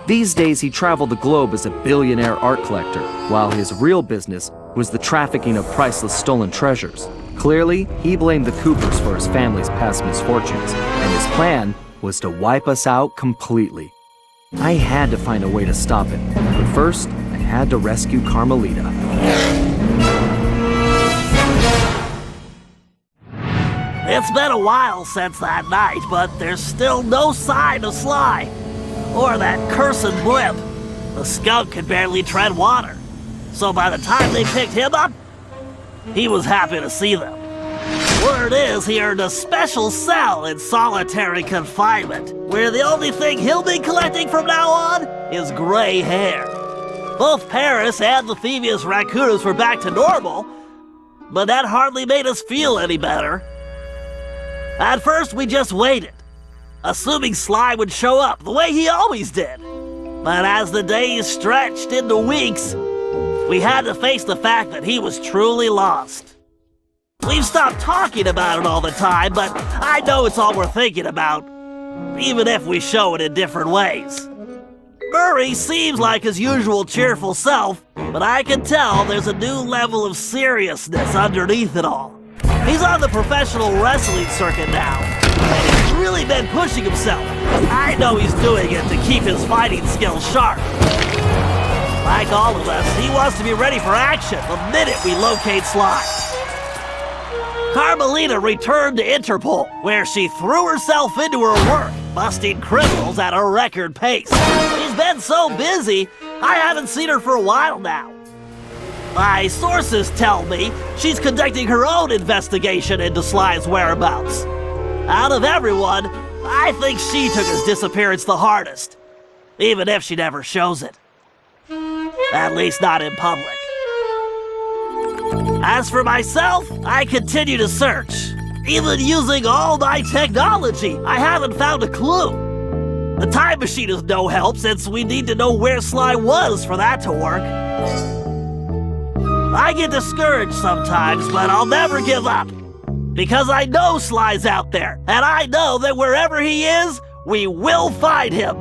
[SPEAKER 4] These days, he traveled the globe as a billionaire art collector, while his real business was the trafficking of priceless stolen treasures. Clearly, he blamed the Coopers for his family's past misfortunes, and his plan was to wipe us out completely. I had to find a way to stop it, but first, I had to rescue Carmelita.
[SPEAKER 2] It's been a while since that night, but there's still no sign of Sly. Or that cursed blimp. The skunk could barely tread water. So by the time they picked him up, he was happy to see them. Word is he earned a special cell in solitary confinement, where the only thing he'll be collecting from now on is gray hair. Both Paris and the Phoebius Raccoonus were back to normal, but that hardly made us feel any better. At first, we just waited, assuming Sly would show up the way he always did. But as the days stretched into weeks, we had to face the fact that he was truly lost. We've stopped talking about it all the time, but I know it's all we're thinking about, even if we show it in different ways. Murray seems like his usual cheerful self, but I can tell there's a new level of seriousness underneath it all. He's on the professional wrestling circuit now, and he's really been pushing himself. I know he's doing it to keep his fighting skills sharp. Like all of us, he wants to be ready for action the minute we locate Sly. Carmelita returned to Interpol, where she threw herself into her work, busting criminals at a record pace. She's been so busy, I haven't seen her for a while now. My sources tell me she's conducting her own investigation into Sly's whereabouts. Out of everyone, I think she took his disappearance the hardest, even if she never shows it. At least not in public. As for myself, I continue to search. Even using all my technology, I haven't found a clue. The time machine is no help since we need to know where Sly was for that to work. I get discouraged sometimes, but I'll never give up. Because I know Sly's out there, and I know that wherever he is, we will find him.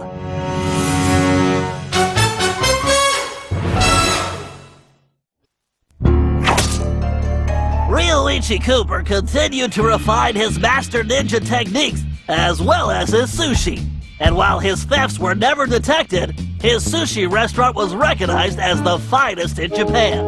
[SPEAKER 2] Ryoichi Cooper continued to refine his master ninja techniques, as well as his sushi. And while his thefts were never detected, his sushi restaurant was recognized as the finest in Japan.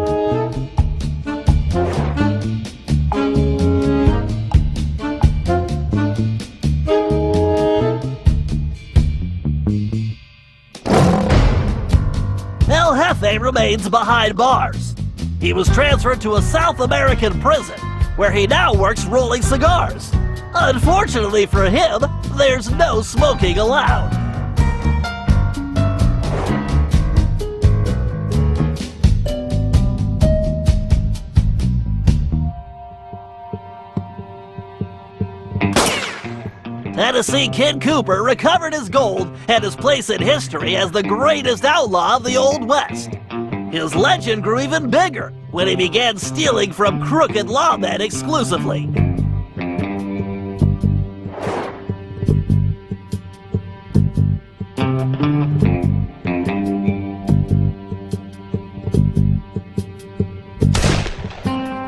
[SPEAKER 2] El Jefe remains behind bars. He was transferred to a South American prison, where he now works rolling cigars. Unfortunately for him, there's no smoking allowed. Tennessee Kid Cooper recovered his gold and his place in history as the greatest outlaw of the Old West. His legend grew even bigger when he began stealing from crooked lawmen exclusively.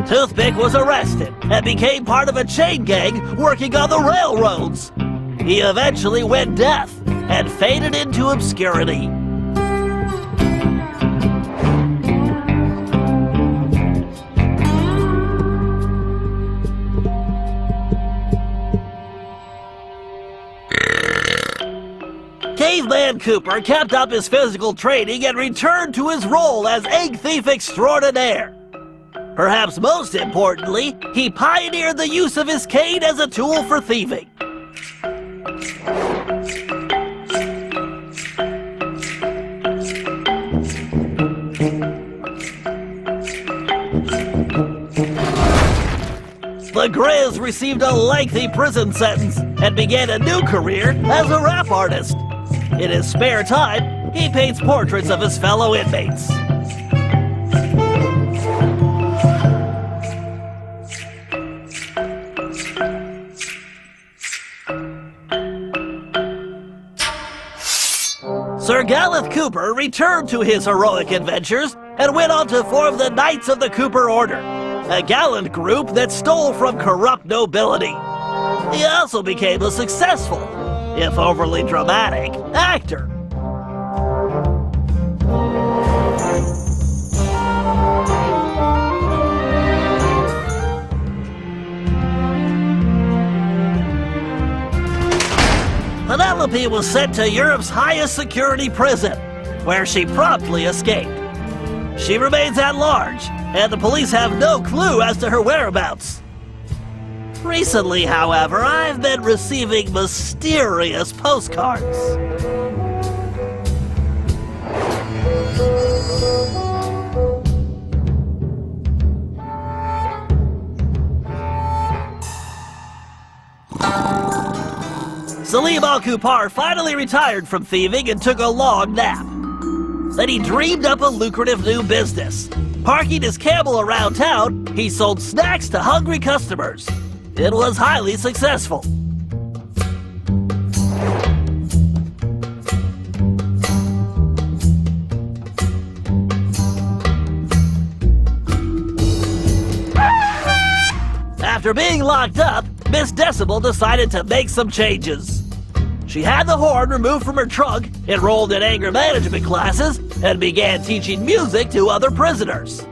[SPEAKER 2] Toothpick was arrested and became part of a chain gang working on the railroads. He eventually went deaf and faded into obscurity. Caveman Cooper kept up his physical training and returned to his role as egg thief extraordinaire. Perhaps most importantly, he pioneered the use of his cane as a tool for thieving. The Grizz received a lengthy prison sentence and began a new career as a rap artist. In his spare time, he paints portraits of his fellow inmates. Sir Galeth Cooper returned to his heroic adventures and went on to form the Knights of the Cooper Order, a gallant group that stole from corrupt nobility. He also became a successful, if overly dramatic, actor. Penelope was sent to Europe's highest security prison, where she promptly escaped. She remains at large, and the police have no clue as to her whereabouts. Recently, however, I've been receiving mysterious postcards. Salim Al-Kupar finally retired from thieving and took a long nap. Then he dreamed up a lucrative new business. Parking his camel around town, he sold snacks to hungry customers. It was highly successful. After being locked up, Miss Decibel decided to make some changes. She had the horn removed from her trunk, enrolled in anger management classes, and began teaching music to other prisoners.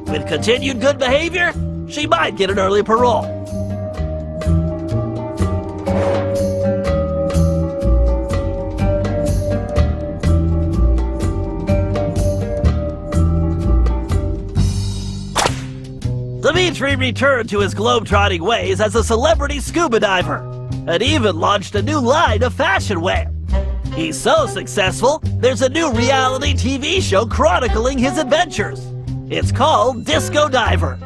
[SPEAKER 2] With continued good behavior, she might get an early parole. Dimitri returned to his globe-trotting ways as a celebrity scuba diver, and even launched a new line of fashion wear. He's so successful, there's a new reality TV show chronicling his adventures. It's called Disco Diver.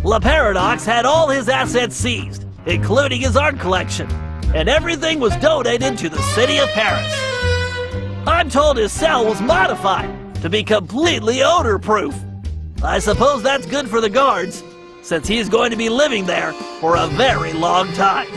[SPEAKER 2] La Paradox had all his assets seized, including his art collection, and everything was donated to the city of Paris. I'm told his cell was modified to be completely odor-proof. I suppose that's good for the guards, since he's going to be living there for a very long time.